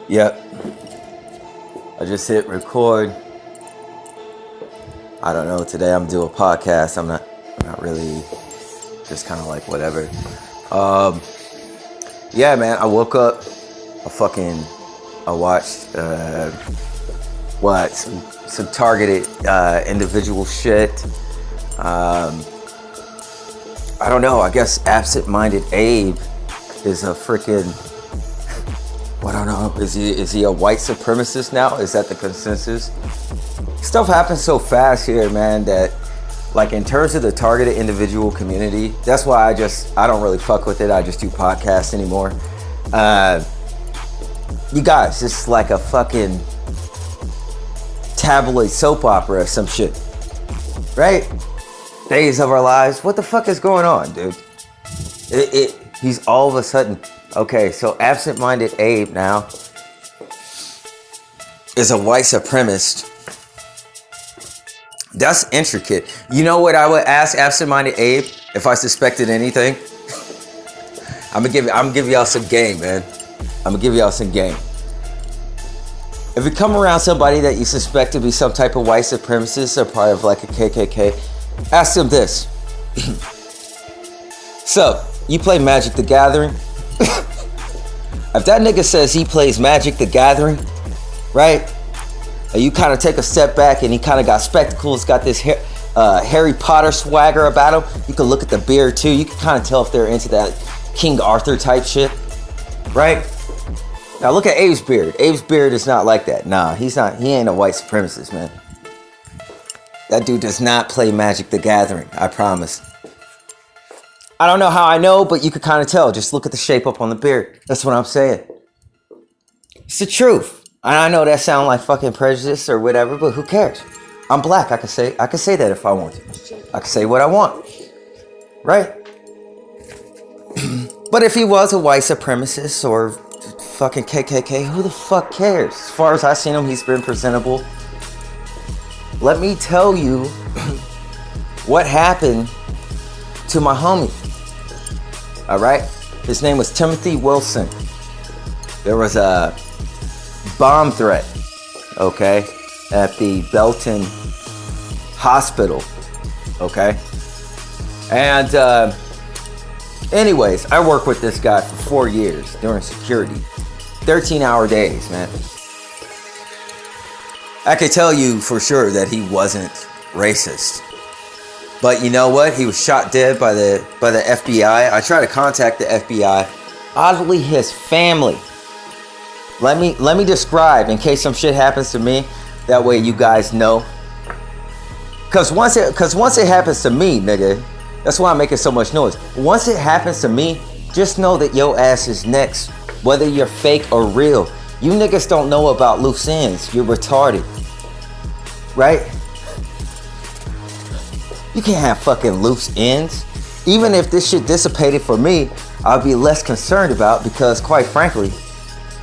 Yep. I just hit record. I don't know. Today I'm doing a podcast. I'm not really, just kind of like whatever. Yeah, man. I woke up. I watched some targeted individual shit. I don't know. I guess Absent-Minded Abe is a freaking. I don't know. Is he a white supremacist now? Is that the consensus? Stuff happens so fast here, man, that like in terms of the targeted individual community, that's why I don't really fuck with it. I just do podcasts anymore. You guys, it's like a fucking tabloid soap opera or some shit. Right? Days of Our Lives. What the fuck is going on, dude? He's all of a sudden. Okay, so Absent-Minded Abe now is a white supremacist. That's intricate. You know what I would ask Absent-Minded Abe if I suspected anything? I'm gonna give y'all some game, man. I'm gonna give y'all some game. If you come around somebody that you suspect to be some type of white supremacist or part of like a KKK, ask them this. So, you play Magic the Gathering? If that nigga says he plays Magic the Gathering, right? And you kind of take a step back and he kind of got spectacles, got this Harry Potter swagger about him. You can look at the beard too. You can kind of tell if they're into that King Arthur type shit, right? Now look at Abe's beard. Abe's beard is not like that. Nah, he ain't a white supremacist, man. That dude does not play Magic the Gathering, I promise. I don't know how I know, but you could kind of tell. Just look at the shape up on the beard. That's what I'm saying. It's the truth. And I know that sounds like fucking prejudice or whatever, but who cares? I'm black. I can say that if I want to. I can say what I want. Right? But if he was a white supremacist or fucking KKK, who the fuck cares? As far as I've seen him, he's been presentable. Let me tell you what happened to my homie. All right? His name was Timothy Wilson. There was a bomb threat, okay, at the Belton Hospital, okay? And anyways, I worked with this guy for 4 years during security. 13-hour days, man. I could tell you for sure that he wasn't racist. But you know what? He was shot dead by the FBI. I tried to contact the FBI. Oddly, his family. Let me describe in case some shit happens to me. That way you guys know. Cause once it happens to me, nigga, that's why I'm making so much noise. Once it happens to me, just know that your ass is next. Whether you're fake or real. You niggas don't know about loose ends. You're retarded. Right? You can't have fucking loose ends. Even if this shit dissipated for me, I'd be less concerned about because quite frankly,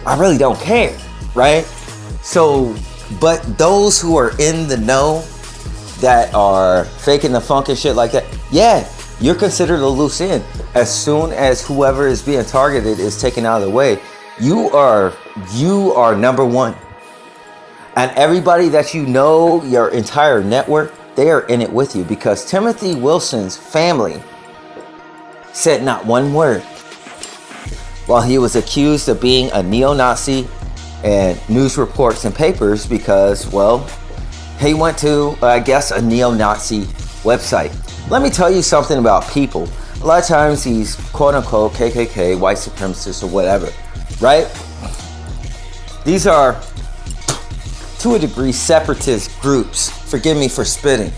I really don't care, right? So, but those who are in the know that are faking the funk and shit like that, yeah, you're considered a loose end. As soon as whoever is being targeted is taken out of the way, you are number one. And everybody that you know, your entire network, they are in it with you because Timothy Wilson's family said not one word while he was accused of being a neo-Nazi and news reports and papers because, well, he went to, I guess, a neo-Nazi website. Let me tell you something about people. A lot of times these quote-unquote KKK, white supremacists or whatever, right? These are, to a degree, separatist groups. Forgive me for spitting.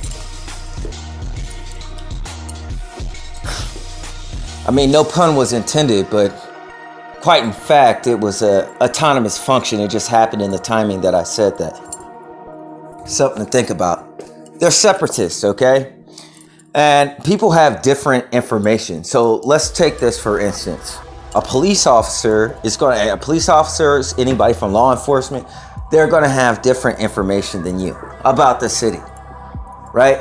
I mean, no pun was intended, but quite in fact, it was a autonomous function. It just happened in the timing that I said that. Something to think about. They're separatists, okay? And people have different information. So let's take this for instance. A police officer, anybody from law enforcement, they're going to have different information than you about the city, right?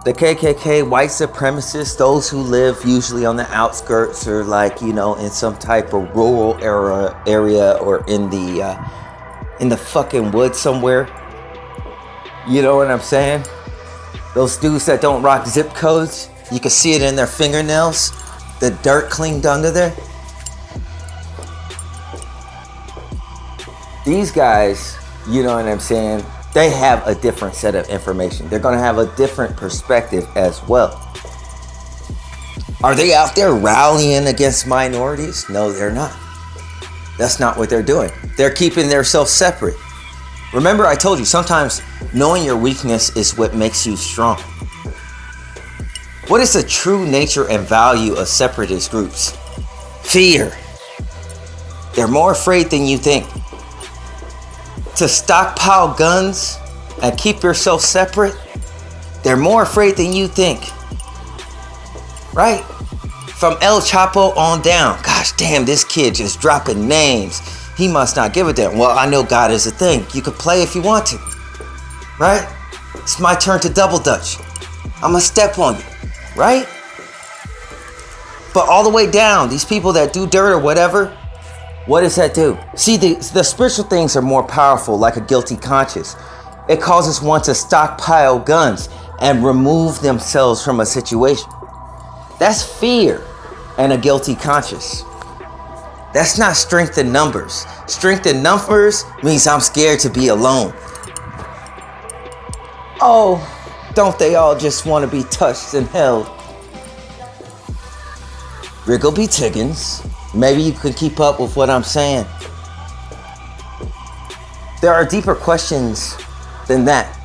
The KKK, white supremacists, those who live usually on the outskirts or like, you know, in some type of rural area or in the fucking woods somewhere. You know what I'm saying? Those dudes that don't rock zip codes, you can see it in their fingernails. The dirt cleaned under there. These guys, you know what I'm saying? They have a different set of information. They're going to have a different perspective as well. Are they out there rallying against minorities? No, they're not. That's not what they're doing. They're keeping themselves separate. Remember, I told you, sometimes knowing your weakness is what makes you strong. What is the true nature and value of separatist groups? Fear. They're more afraid than you think. To stockpile guns and keep yourself separate, they're more afraid than you think. Right? From El Chapo on down. Gosh damn, this kid just dropping names. He must not give a damn. Well, I know God is a thing. You can play if you want to. Right? It's my turn to double dutch. I'm gonna step on you. Right? But all the way down, these people that do dirt or whatever, what does that do? See, the spiritual things are more powerful, like a guilty conscience. It causes one to stockpile guns and remove themselves from a situation. That's fear and a guilty conscience. That's not strength in numbers. Strength in numbers means I'm scared to be alone. Oh, don't they all just want to be touched and held? Wriggleby Tiggins. Maybe you can keep up with what I'm saying. There are deeper questions than that.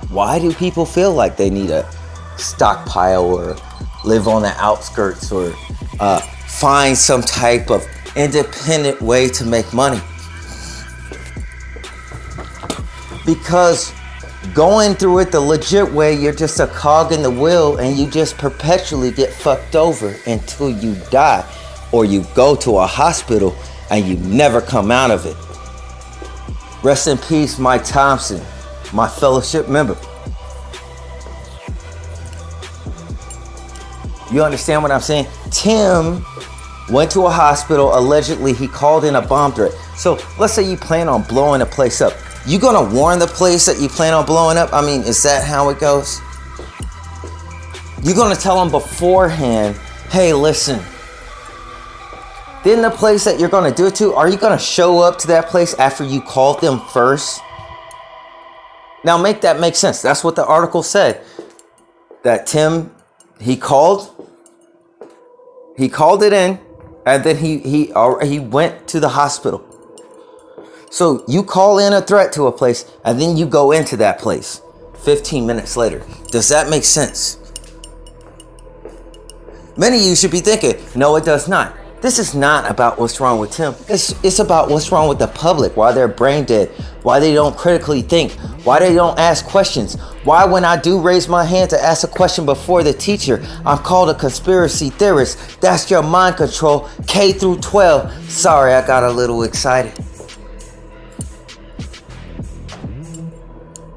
Why do people feel like they need a stockpile or live on the outskirts or find some type of independent way to make money? Because going through it the legit way, you're just a cog in the wheel and you just perpetually get fucked over until you die. Or you go to a hospital and you never come out of it. Rest in peace, Mike Thompson, my fellowship member. You understand what I'm saying? Tim went to a hospital. Allegedly, he called in a bomb threat. So let's say you plan on blowing a place up. You gonna warn the place that you plan on blowing up? I mean, is that how it goes? You're gonna tell them beforehand, hey, listen, then the place that you're going to do it to, are you going to show up to that place after you called them first? Now make that make sense. That's what the article said. That Tim, he called it in, and then he went to the hospital. So you call in a threat to a place, and then you go into that place 15 minutes later. Does that make sense? Many of you should be thinking, no, it does not. This is not about what's wrong with Tim. It's about what's wrong with the public, why they're brain dead, why they don't critically think, why they don't ask questions, why when I do raise my hand to ask a question before the teacher, I'm called a conspiracy theorist. That's your mind control, K through 12. Sorry, I got a little excited.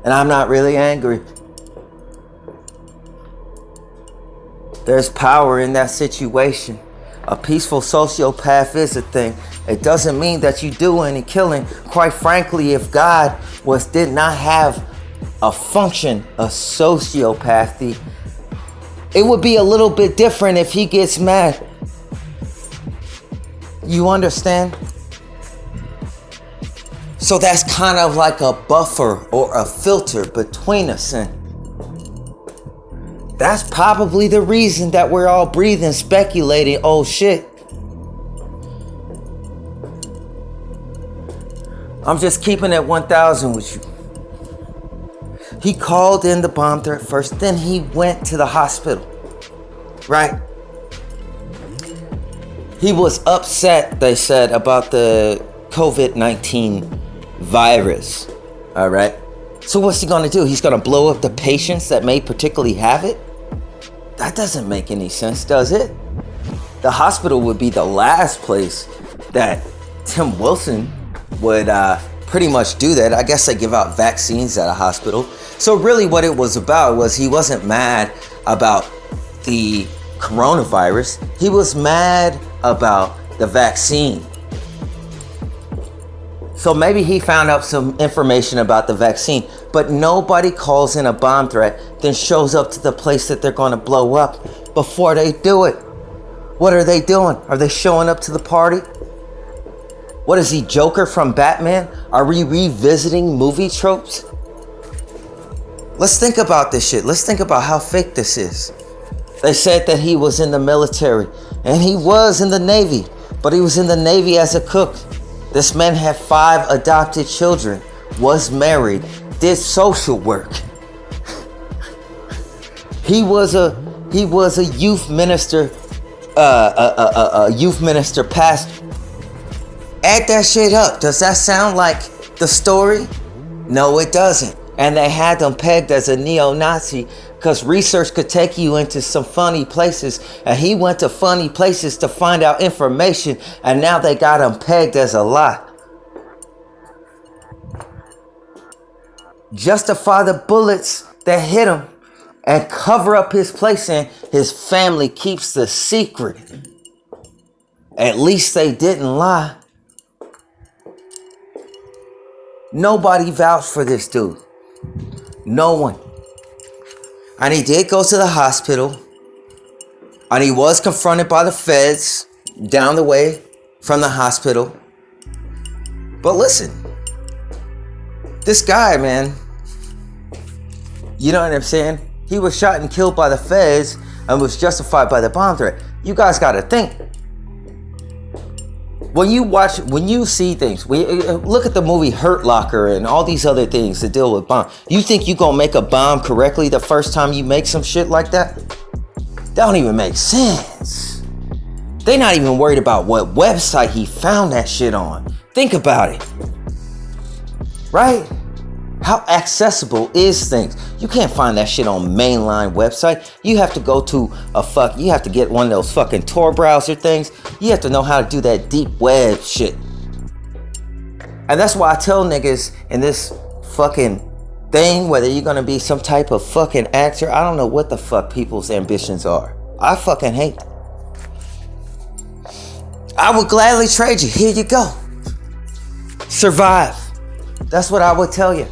And I'm not really angry. There's power in that situation. A peaceful sociopath is a thing. It doesn't mean that you do any killing. Quite frankly, if God did not have a function of sociopathy, it would be a little bit different if he gets mad. You understand? So that's kind of like a buffer or a filter between us, and that's probably the reason that we're all breathing, speculating, oh shit. I'm just keeping it 1,000 with you. He called in the bomb threat first, then he went to the hospital, right? He was upset, they said, about the COVID-19 virus, all right? So what's he gonna do? He's gonna blow up the patients that may particularly have it? That doesn't make any sense, does it? The hospital would be the last place that Tim Wilson would pretty much do that. I guess they give out vaccines at a hospital. So really what it was about was he wasn't mad about the coronavirus. He was mad about the vaccine. So maybe he found out some information about the vaccine, but nobody calls in a bomb threat, then shows up to the place that they're going to blow up before they do it. What are they doing? Are they showing up to the party? What is he, Joker from Batman? Are we revisiting movie tropes? Let's think about this shit. Let's think about how fake this is. They said that he was in the military, and he was in the Navy, but he was in the Navy as a cook. This man had 5 adopted children, was married, did social work. He was a youth minister, pastor. Add that shit up. Does that sound like the story? No, it doesn't. And they had him pegged as a neo-Nazi because research could take you into some funny places. And he went to funny places to find out information. And now they got him pegged as a lie. Justify the bullets that hit him and cover up his place, and his family keeps the secret. At least they didn't lie. Nobody vouched for this dude. No one. And he did go to the hospital. And he was confronted by the feds down the way from the hospital. But listen, this guy, man, you know what I'm saying? He was shot and killed by the feds and was justified by the bomb threat. You guys got to think. When you see things, look at the movie Hurt Locker and all these other things that deal with bomb. You think you gonna make a bomb correctly the first time you make some shit like that? That don't even make sense. They not even worried about what website he found that shit on. Think about it. Right? How accessible is things? You can't find that shit on mainline website. You have to go to you have to get one of those fucking Tor browser things. You have to know how to do that deep web shit. And that's why I tell niggas in this fucking thing, whether you're gonna be some type of fucking actor, I don't know what the fuck people's ambitions are. I fucking hate them. I would gladly trade you. Here you go. Survive. That's what I would tell you.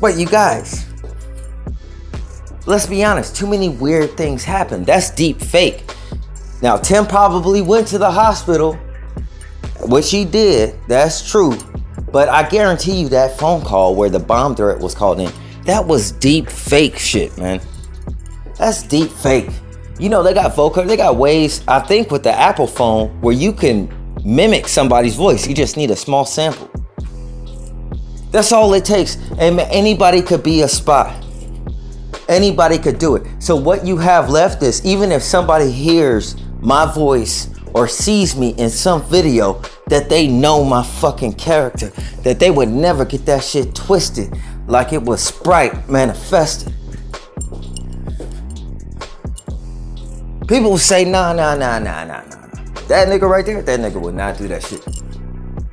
Wait, you guys, let's be honest, too many weird things happen. That's deep fake. Now, Tim probably went to the hospital, which he did, that's true. But I guarantee you that phone call where the bomb threat was called in, that was deep fake shit, man. That's deep fake. You know, they got vocal, they got ways, I think with the Apple phone, where you can mimic somebody's voice. You just need a small sample. That's all it takes. And anybody could be a spy. Anybody could do it. So what you have left is, even if somebody hears my voice or sees me in some video, that they know my fucking character, that they would never get that shit twisted like it was Sprite manifested. People will say, nah. That nigga right there, that nigga would not do that shit.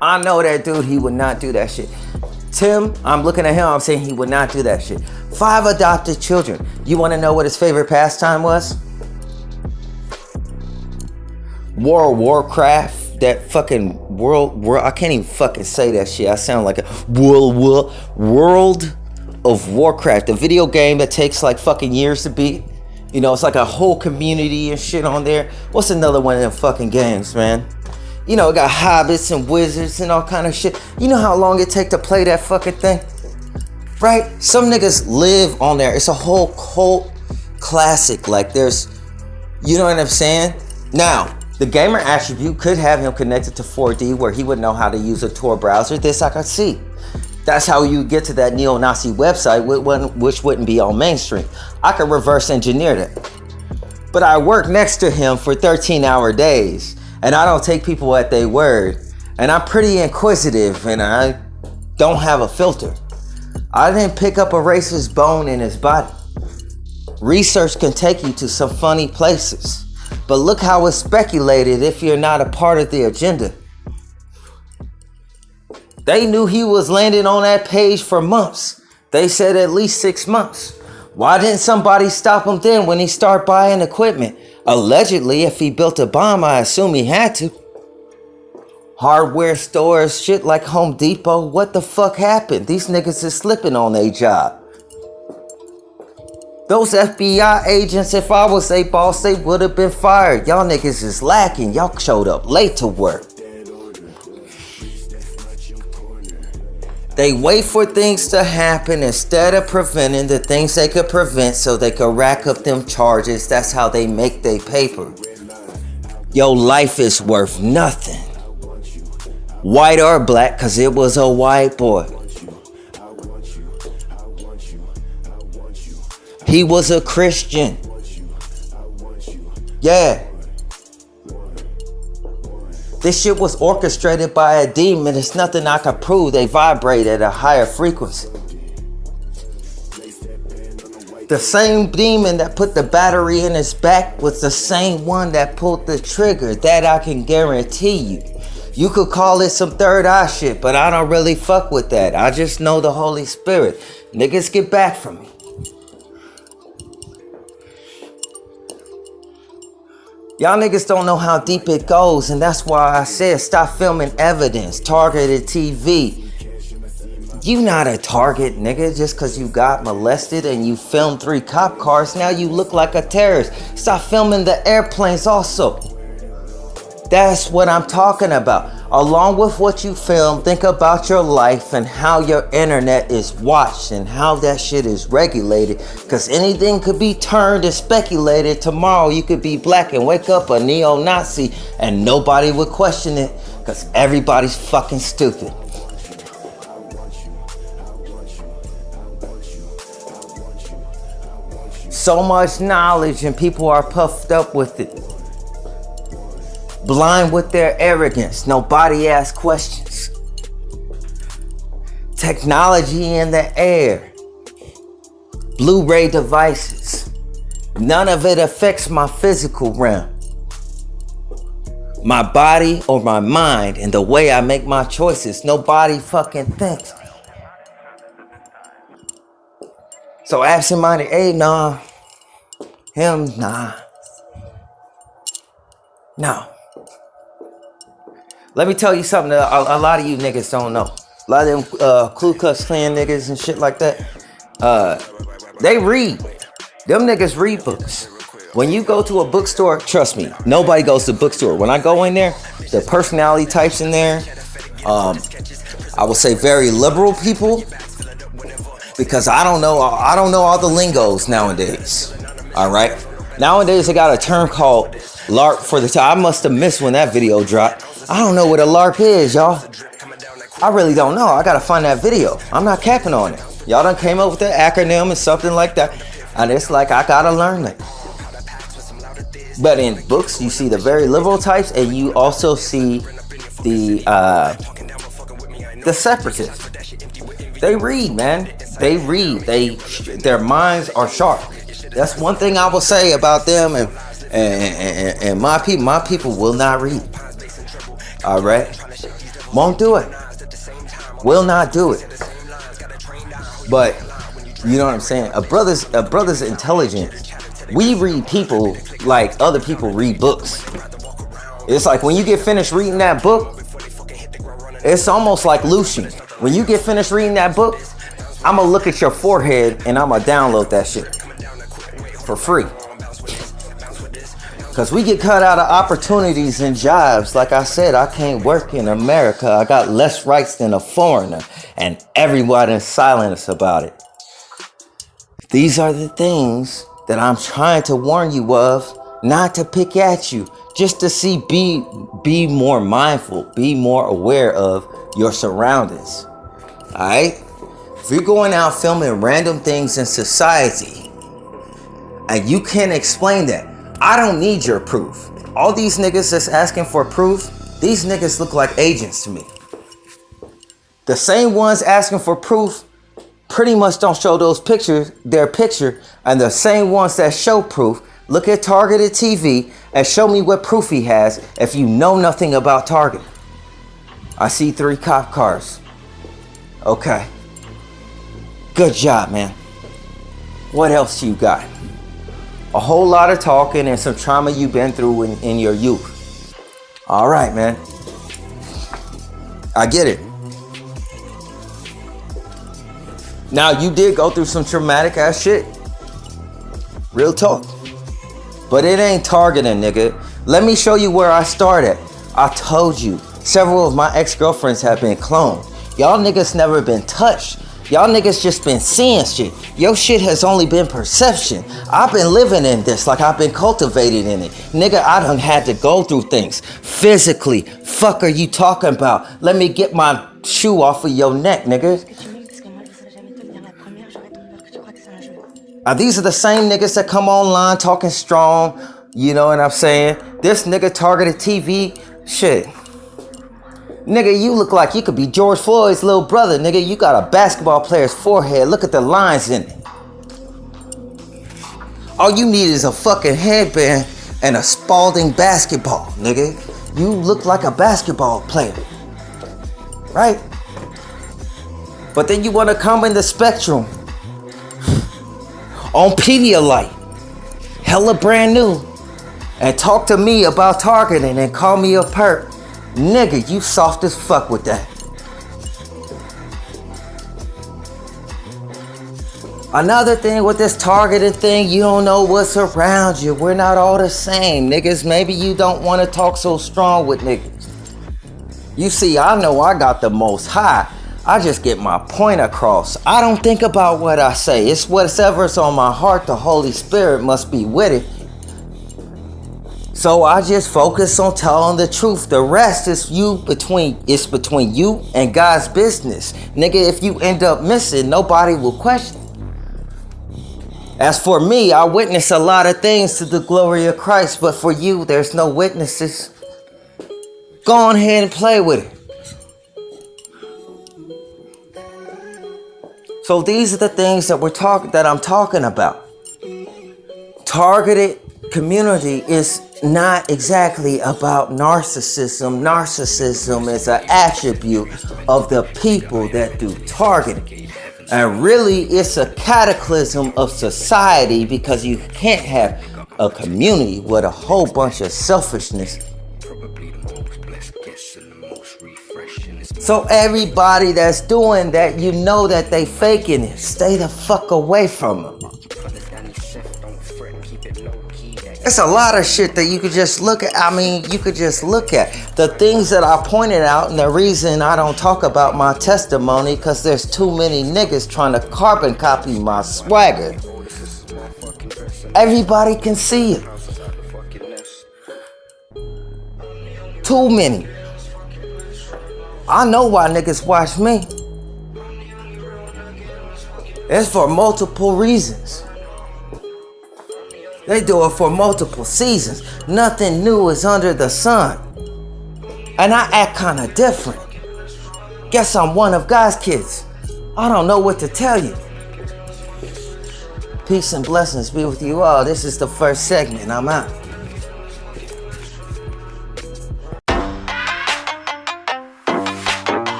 I know that dude, he would not do that shit. Tim, I'm looking at him, I'm saying he would not do that shit. 5 adopted children. You want to know what his favorite pastime was? World of Warcraft, that fucking world, I can't even fucking say that shit. I sound like a World of Warcraft, a video game that takes like fucking years to beat. You know, it's like a whole community and shit on there. What's another one of them fucking games, man? You know, it got hobbits and wizards and all kind of shit. You know how long it take to play that fucking thing? Right? Some niggas live on there. It's a whole cult classic. Like there's, you know what I'm saying? Now, the gamer attribute could have him connected to 4D where he would know how to use a Tor browser. This I could see. That's how you get to that neo-Nazi website, which wouldn't be on mainstream. I could reverse engineer that. But I work next to him for 13-hour days. And I don't take people at their word. And I'm pretty inquisitive and I don't have a filter. I didn't pick up a racist bone in his body. Research can take you to some funny places. But look how it's speculated if you're not a part of the agenda. They knew he was landing on that page for months. They said at least 6 months. Why didn't somebody stop him then when he started buying equipment? Allegedly, if he built a bomb, I assume he had to. Hardware stores, shit like Home Depot. What the fuck happened? These niggas is slipping on their job. Those FBI agents, if I was a boss, they would have been fired. Y'all niggas is lacking. Y'all showed up late to work. They wait for things to happen instead of preventing the things they could prevent so they could rack up them charges. That's how they make their paper. Your life is worth nothing. White or black, cause it was a white boy. He was a Christian. Yeah. This shit was orchestrated by a demon. It's nothing I could prove. They vibrate at a higher frequency. The same demon that put the battery in his back was the same one that pulled the trigger. That I can guarantee you. You could call it some third eye shit, but I don't really fuck with that. I just know the Holy Spirit. Niggas get back from me. Y'all niggas don't know how deep it goes, and that's why I said stop filming evidence, targeted TV. You not a target, nigga, just cause you got molested and you filmed 3 cop cars, now you look like a terrorist. Stop filming the airplanes also. That's what I'm talking about. Along with what you film, think about your life and how your internet is watched and how that shit is regulated. Because anything could be turned and speculated. Tomorrow you could be black and wake up a neo-Nazi and nobody would question it because everybody's fucking stupid. So much knowledge and people are puffed up with it. Blind with their arrogance. Nobody asks questions. Technology in the air. Blu-ray devices. None of it affects my physical realm. My body or my mind and the way I make my choices. Nobody fucking thinks. So absent-minded, hey, nah. Him, nah. No. Let me tell you something that a lot of you niggas don't know. A lot of them Ku Klux Klan niggas and shit like that. They read. Them niggas read books. When you go to a bookstore, trust me, nobody goes to a bookstore. When I go in there, the personality types in there, I will say very liberal people, because I don't know all the lingos nowadays. All right. Nowadays, they got a term called LARP for the time. I must have missed when that video dropped. I don't know what a LARP is, y'all. I really don't know. I gotta find that video. I'm not capping on it. Y'all done came up with the acronym and something like that. And it's like, I gotta learn it. But in books, you see the very liberal types, and you also see the separatists. They read, man. They read. Their minds are sharp. That's one thing I will say about them, and my people. My people will not read. All right, won't do it. Will not do it. But you know what I'm saying? A brother's intelligent. We read people like other people read books. It's like when you get finished reading that book, it's almost like Lucian. When you get finished reading that book, I'm gonna look at your forehead and I'm gonna download that shit for free. Because we get cut out of opportunities and jobs. Like I said, I can't work in America. I got less rights than a foreigner. And everybody's silent about it. These are the things that I'm trying to warn you of. Not to pick at you. Just to see, be more mindful. Be more aware of your surroundings. Alright? If you're going out filming random things in society, and you can't explain that, I don't need your proof. All these niggas that's asking for proof, these niggas look like agents to me. The same ones asking for proof pretty much don't show those pictures, their picture, and the same ones that show proof Look at targeted TV and show me what proof he has if you know nothing about targeting. I see 3 cop cars. Okay. Good job, man. What else you got? A whole lot of talking and some trauma you've been through in your youth. All right, man. I get it. Now, you did go through some traumatic ass shit. Real talk. But it ain't targeting, nigga. Let me show you where I started. I told you, several of my ex-girlfriends have been cloned. Y'all niggas never been touched. Y'all niggas just been seeing shit. Your shit has only been perception. I've been living in this like I've been cultivated in it. Nigga, I done had to go through things. Physically. Fuck are you talking about? Let me get my shoe off of your neck, nigga. These are the same niggas that come online talking strong. You know what I'm saying? This nigga targeted TV. Shit. Nigga, you look like you could be George Floyd's little brother. Nigga, you got a basketball player's forehead. Look at the lines in it. All you need is a fucking headband and a Spalding basketball, nigga. You look like a basketball player. Right? But then you want to come in the spectrum on Pedialyte, hella brand new, and talk to me about targeting and call me a perp. Nigga, you soft as fuck with that. Another thing with this targeted thing, you don't know what's around you. We're not all the same, niggas. Maybe you don't want to talk so strong with niggas. You see, I know I got the most high. I just get my point across. I don't think about what I say. It's whatever's on my heart. The Holy Spirit must be with it. So I just focus on telling the truth. The rest is between you and God's business. Nigga, if you end up missing, nobody will question. As for me, I witness a lot of things to the glory of Christ, but for you, there's no witnesses. Go on ahead and play with it. So these are the things that I'm talking about. Targeted community is not exactly about narcissism. Narcissism is an attribute of the people that do targeting. And really, it's a cataclysm of society because you can't have a community with a whole bunch of selfishness. So everybody that's doing that, you know that they faking it. Stay the fuck away from them. It's a lot of shit that you could just look at. You could just look at. The things that I pointed out, and the reason I don't talk about my testimony, because there's too many niggas trying to carbon copy my swagger. Everybody can see it. Too many. I know why niggas watch me. It's for multiple reasons. They do it for multiple seasons. Nothing new is under the sun. And I act kind of different. Guess I'm one of God's kids. I don't know what to tell you. Peace and blessings be with you all. This is the first segment. I'm out.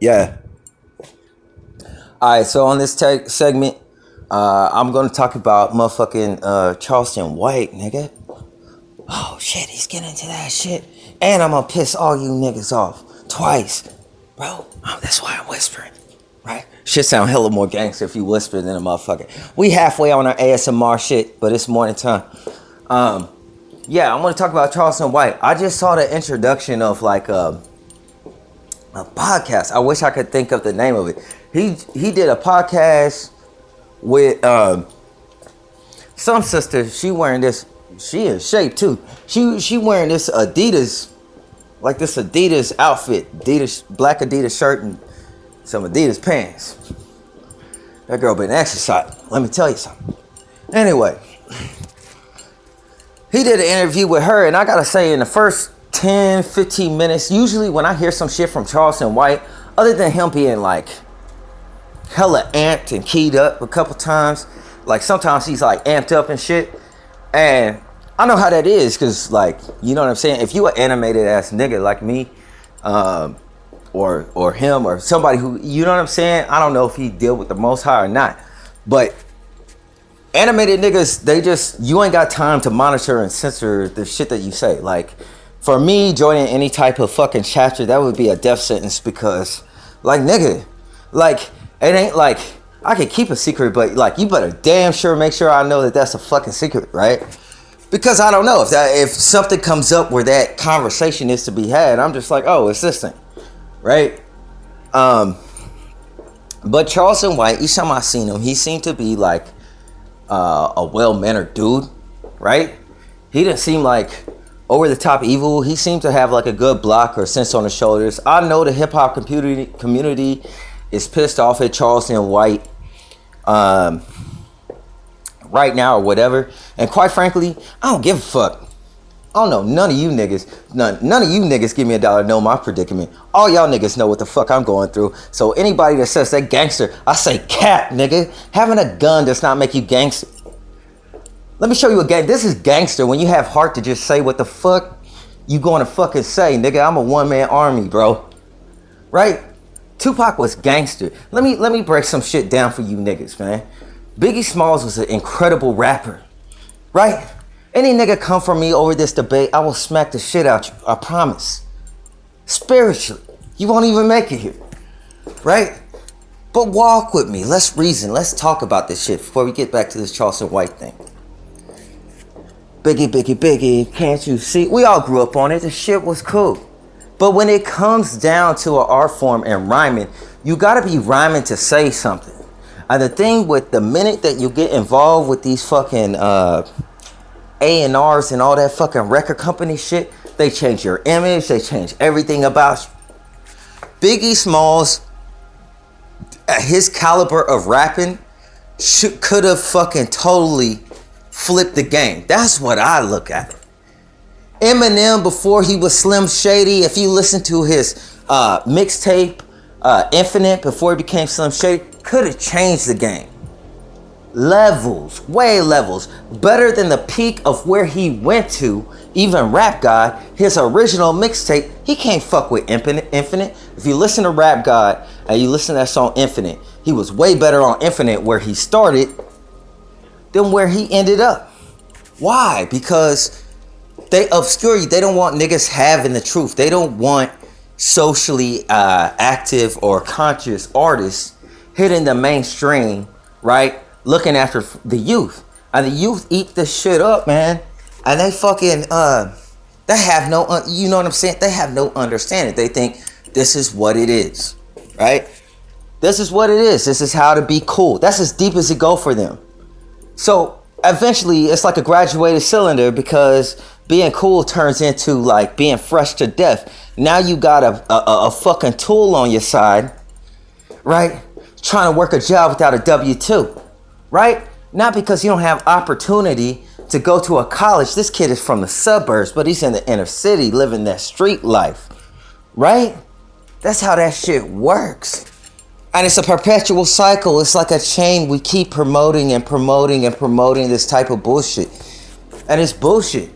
Yeah. All right, so on this segment, I'm gonna talk about motherfucking Charleston White, nigga. Oh shit, he's getting into that shit, and I'm gonna piss all you niggas off twice, bro. That's why I'm whispering, right? Shit sound hella more gangster if you whisper than a motherfucker. We halfway on our ASMR shit, but it's morning time. Yeah, I'm gonna talk about Charleston White. I just saw the introduction of like a podcast. I wish I could think of the name of it. He did a podcast with some sister. She wearing this. She in shape too. She wearing this Adidas, like this Adidas outfit, Adidas black Adidas shirt and some Adidas pants. That girl been exercising. Let me tell you something. Anyway, he did an interview with her, and I gotta say, in the first 10, 15 minutes, usually when I hear some shit from Charleston White, other than him being like hella amped and keyed up a couple times, like sometimes he's like amped up and shit, and I know how that is, cause like, you know what I'm saying, if you an animated ass nigga like me, or him, or somebody who, you know what I'm saying, I don't know if he deal with the Most High or not, but animated niggas, they just, you ain't got time to monitor and censor the shit that you say. Like, for me, joining any type of fucking chapter, that would be a death sentence, because, like, nigga, like, it ain't like, I could keep a secret, but, like, you better damn sure make sure I know that that's a fucking secret, right? Because I don't know, if something comes up where that conversation is to be had, I'm just like, oh, it's this thing, right? But Charleston White, each time I seen him, he seemed to be, like, a well-mannered dude, right? He didn't seem like over-the-top evil. He seemed to have like a good block or sense on his shoulders. I know the hip-hop community is pissed off at Charleston White right now or whatever, and quite frankly, I don't give a fuck. I don't know, none of you niggas give me $1 know my predicament. All y'all niggas know what the fuck I'm going through. So anybody that says they gangster, I say cap, nigga. Having a gun does not make you gangster. Let me show you a gang. This is gangster when you have heart to just say what the fuck you going to fucking say, nigga. I'm a one-man army, bro. Right? Tupac was gangster. Let me break some shit down for you niggas, man. Biggie Smalls was an incredible rapper, right? Any nigga come for me over this debate, I will smack the shit out you. I promise. Spiritually. You won't even make it here. Right? But walk with me. Let's reason. Let's talk about this shit before we get back to this Charleston White thing. Biggie, can't you see? We all grew up on it. The shit was cool. But when it comes down to an art form and rhyming, you gotta be rhyming to say something. And the thing with the minute that you get involved with these fucking A&Rs and all that fucking record company shit, they change your image, they change everything about you. Biggie Smalls, at his caliber of rapping, could have fucking totally flipped the game. That's what I look at. Eminem, before he was Slim Shady, if you listen to his mixtape, Infinite, before he became Slim Shady, could have changed the game. Levels, way levels, better than the peak of where he went to. Even Rap God, his original mixtape, he can't fuck with Infinite. If you listen to Rap God and you listen to that song Infinite, he was way better on Infinite where he started than where he ended up. Why? Because they obscure you. They don't want niggas having the truth. They don't want socially active or conscious artists hitting the mainstream, right? Looking after the youth. And the youth eat this shit up, man. And they fucking, they have no, you know what I'm saying? They have no understanding. They think this is what it is, right? This is what it is. This is how to be cool. That's as deep as it go for them. So eventually it's like a graduated cylinder, because being cool turns into like being fresh to death. Now you got a fucking tool on your side, right? Trying to work a job without a W-2, right? Not because you don't have opportunity to go to a college. This kid is from the suburbs, but he's in the inner city living that street life, right? That's how that shit works. And it's a perpetual cycle. It's like a chain. We keep promoting and promoting and promoting this type of bullshit. And it's bullshit.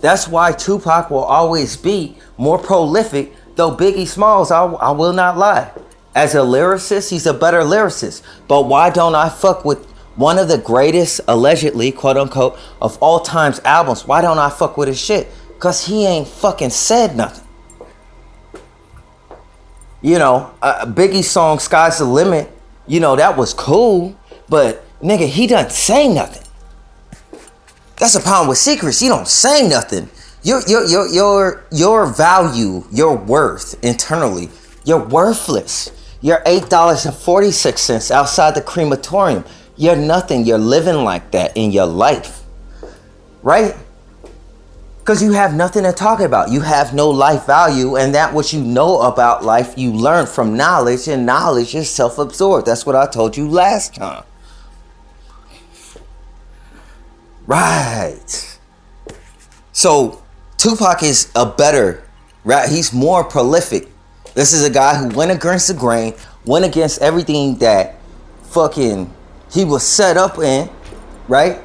That's why Tupac will always be more prolific, though Biggie Smalls, I will not lie, As a lyricist, he's a better lyricist. But why don't I fuck with one of the greatest, allegedly, quote unquote, of all time's albums? Why don't I fuck with his shit? Because he ain't fucking said nothing. You know, Biggie's song, Sky's the Limit, you know, that was cool. But, nigga, he doesn't say nothing. That's the problem with Secrets. He don't say nothing. Your value, your worth internally, you're worthless. You're $8.46 outside the crematorium. You're nothing. You're living like that in your life. Right? Because you have nothing to talk about. You have no life value. And that what you know about life, you learn from knowledge. And knowledge is self-absorbed. That's what I told you last time. Right. So Tupac is a better, right? He's more prolific. This is a guy who went against the grain, went against everything that fucking he was set up in, right?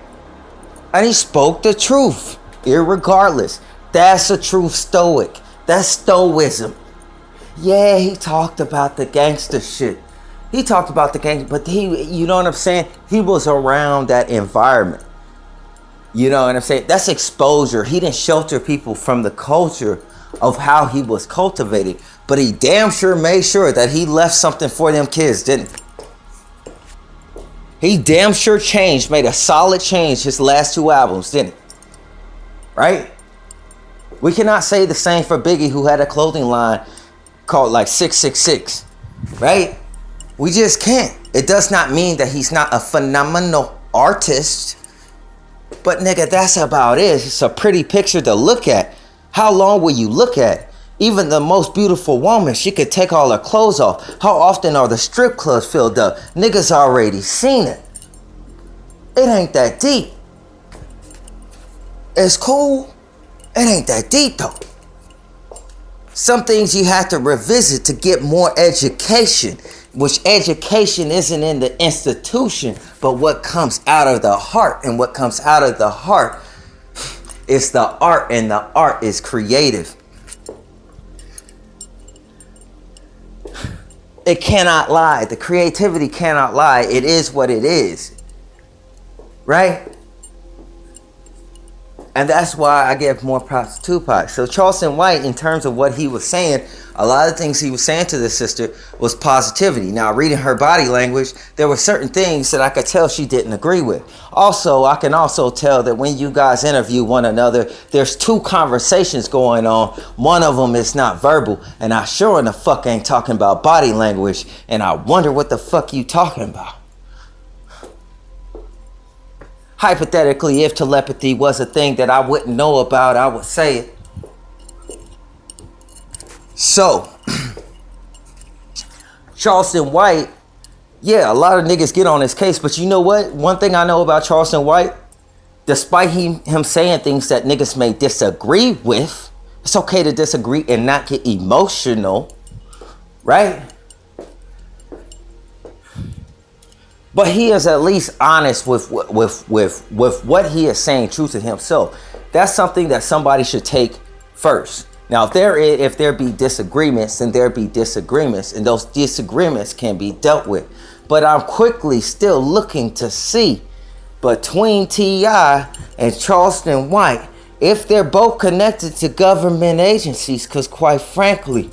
And he spoke the truth, irregardless. That's a true stoic. That's stoicism. Yeah, he talked about the gangster shit. He talked about the gangster, but you know what I'm saying? He was around that environment. You know what I'm saying? That's exposure. He didn't shelter people from the culture of how he was cultivated. But he damn sure made sure that he left something for them kids, didn't he? He damn sure made a solid change his last two albums, didn't he? Right? We cannot say the same for Biggie, who had a clothing line called like 666. Right? We just can't. It does not mean that he's not a phenomenal artist. But nigga, that's about it. It's a pretty picture to look at. How long will you look at? Even the most beautiful woman, she could take all her clothes off. How often are the strip clubs filled up? Niggas already seen it. It ain't that deep. It's cool. It ain't that deep though. Some things you have to revisit to get more education, which education isn't in the institution, but what comes out of the heart. And what comes out of the heart is the art, and the art is creative. It cannot lie. The creativity cannot lie. It is what it is. Right? And that's why I give more props to Tupac. So Charleston White, in terms of what he was saying, a lot of things he was saying to this sister was positivity. Now, reading her body language, there were certain things that I could tell she didn't agree with. Also, I can also tell that when you guys interview one another, there's two conversations going on. One of them is not verbal, and I sure in the fuck ain't talking about body language, and I wonder what the fuck you talking about. Hypothetically, if telepathy was a thing that I wouldn't know about, I would say it. So, Charleston White, yeah, a lot of niggas get on his case, but you know what? One thing I know about Charleston White, despite him saying things that niggas may disagree with, it's okay to disagree and not get emotional, right? But he is at least honest with what he is saying, true to himself. That's something that somebody should take first. Now, if there be disagreements, then there be disagreements, and those disagreements can be dealt with. But I'm quickly still looking to see between T.I. and Charleston White, if they're both connected to government agencies, because quite frankly,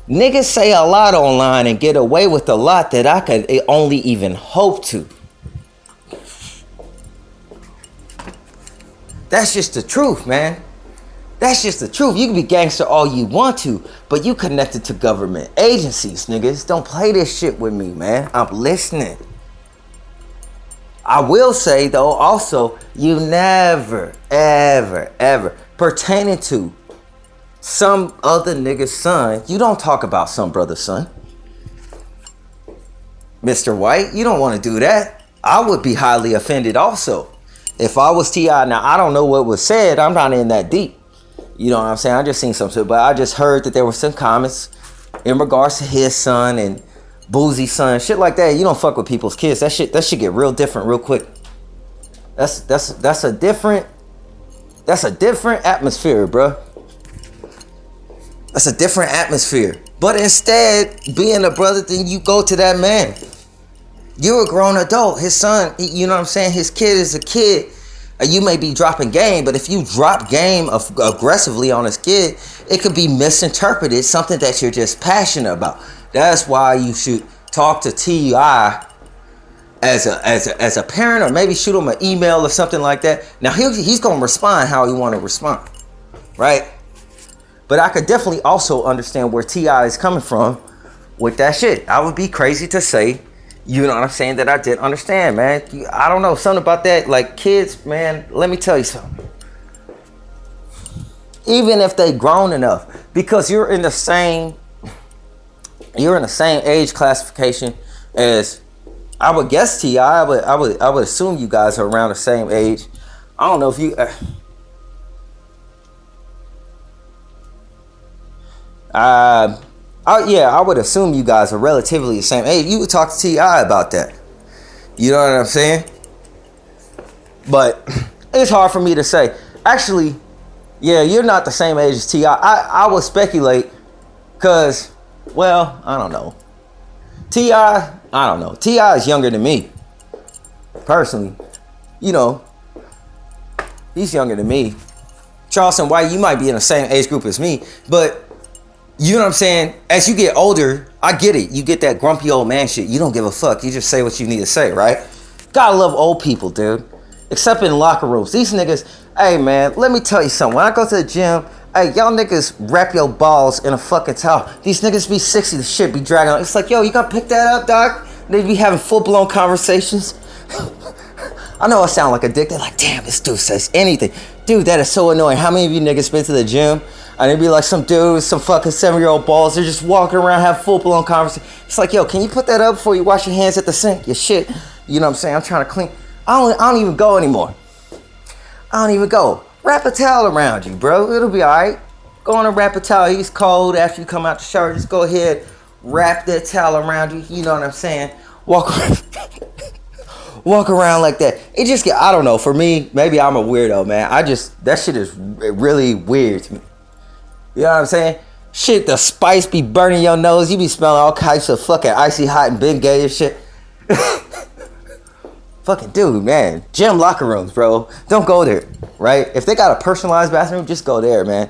niggas say a lot online and get away with a lot that I could only even hope to. That's just the truth, man. That's just the truth. You can be gangster all you want to, but you connected to government agencies, niggas. Don't play this shit with me, man. I'm listening. I will say, though, also, you never, ever, ever, pertaining to some other nigga's son, you don't talk about some brother's son. Mr. White, you don't want to do that. I would be highly offended also. If I was T.I., now I don't know what was said. I'm not in that deep. You know what I'm saying? I just seen something, but I just heard that there were some comments in regards to his son and Boozy's son, shit like that. You don't fuck with people's kids. That shit get real different real quick. That's a different atmosphere, bro. That's a different atmosphere. But instead, being a brother, then you go to that man. You're a grown adult. His son, you know what I'm saying? His kid is a kid. You may be dropping game, but if you drop game aggressively on his kid, it could be misinterpreted, something that you're just passionate about. That's why you should talk to T.I. as a parent, or maybe shoot him an email or something like that. Now he's gonna respond how he want to respond, right? But I could definitely also understand where T.I. is coming from with that shit. I would be crazy to say, you know what I'm saying, that I didn't understand, man. I don't know, something about that, like kids, man, let me tell you something. Even if they grown enough, because you're in the same age classification as, I would guess, T.I. I would assume you guys are around the same age. I don't know if you I would assume you guys are relatively the same age. You would talk to T.I. about that. You know what I'm saying? But it's hard for me to say. Actually, yeah, you're not the same age as T.I. I would speculate, because, well, I don't know. T.I. don't know. T.I. is younger than me. Personally. You know, he's younger than me. Charleston White, you might be in the same age group as me, but you know what I'm saying? As you get older, I get it. You get that grumpy old man shit. You don't give a fuck. You just say what you need to say, right? Gotta love old people, dude. Except in locker rooms. These niggas, hey man, let me tell you something. When I go to the gym, hey, y'all niggas wrap your balls in a fucking towel. These niggas be 60, the shit be dragging on. It's like, yo, you gotta pick that up, doc? They be having full-blown conversations. I know I sound like a dick. They're like, damn, this dude says anything. Dude, that is so annoying. How many of you niggas been to the gym and it'd be like some dude with some fucking 7-year-old balls? They're just walking around, have full-blown conversation. It's like, yo, can you put that up before you wash your hands at the sink? Your shit. You know what I'm saying? I'm trying to clean. I don't even go anymore. I don't even go. Wrap a towel around you, bro. It'll be all right. Go on and wrap a towel. It's cold after you come out the shower. Just go ahead, wrap that towel around you. You know what I'm saying? Walk around like that. It just get, I don't know. For me, maybe I'm a weirdo, man. That shit is really weird to me. You know what I'm saying? Shit, the spice be burning your nose. You be smelling all kinds of fucking icy hot and Bengay and shit. Fucking dude, man. Gym locker rooms, bro. Don't go there, right? If they got a personalized bathroom, just go there, man.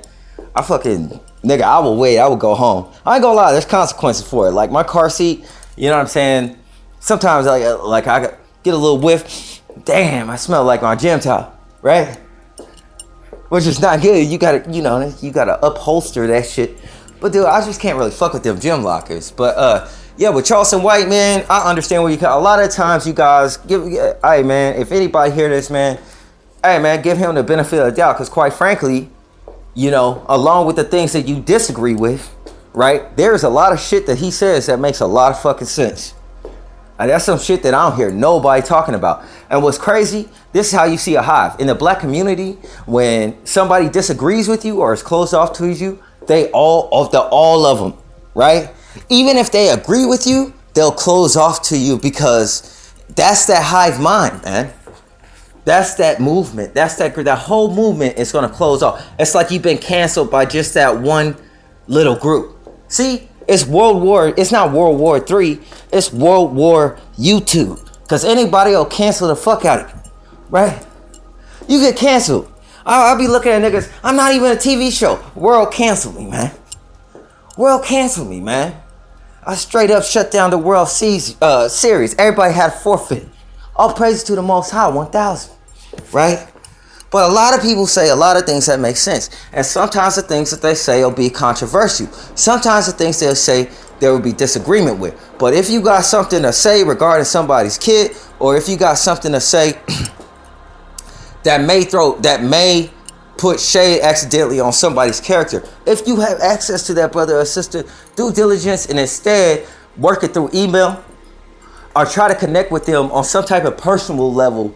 I will wait. I will go home. I ain't gonna lie. There's consequences for it. Like my car seat, you know what I'm saying? Sometimes I get a little whiff. Damn, I smell like my gym towel, right? Which is not good. You gotta upholster that shit. But dude, I just can't really fuck with them gym lockers. But yeah, with Charleston White, man, I understand where you come. A lot of times you guys hey man, if anybody hear this, man, hey man, give him the benefit of the doubt, because quite frankly, you know, along with the things that you disagree with, right, there's a lot of shit that he says that makes a lot of fucking sense. And that's some shit that I don't hear nobody talking about. And what's crazy, this is how you see a hive. In the black community, when somebody disagrees with you or is closed off to you, all of them, right? Even if they agree with you, they'll close off to you, because that's that hive mind, man. That's that movement. That whole movement is going to close off. It's like you've been canceled by just that one little group. See, it's not World War III. It's World War YouTube. Because anybody will cancel the fuck out of you. Right? You get canceled. I'll be looking at niggas. I'm not even a TV show. World canceled me, man. World canceled me, man. I straight up shut down the World series. Everybody had a forfeit. All praise to the Most High, 1000. Right? But a lot of people say a lot of things that make sense. And sometimes the things that they say will be controversial. Sometimes the things they'll say there will be disagreement with. But if you got something to say regarding somebody's kid, or if you got something to say that may put shade accidentally on somebody's character, if you have access to that brother or sister, due diligence, and instead work it through email, or try to connect with them on some type of personal level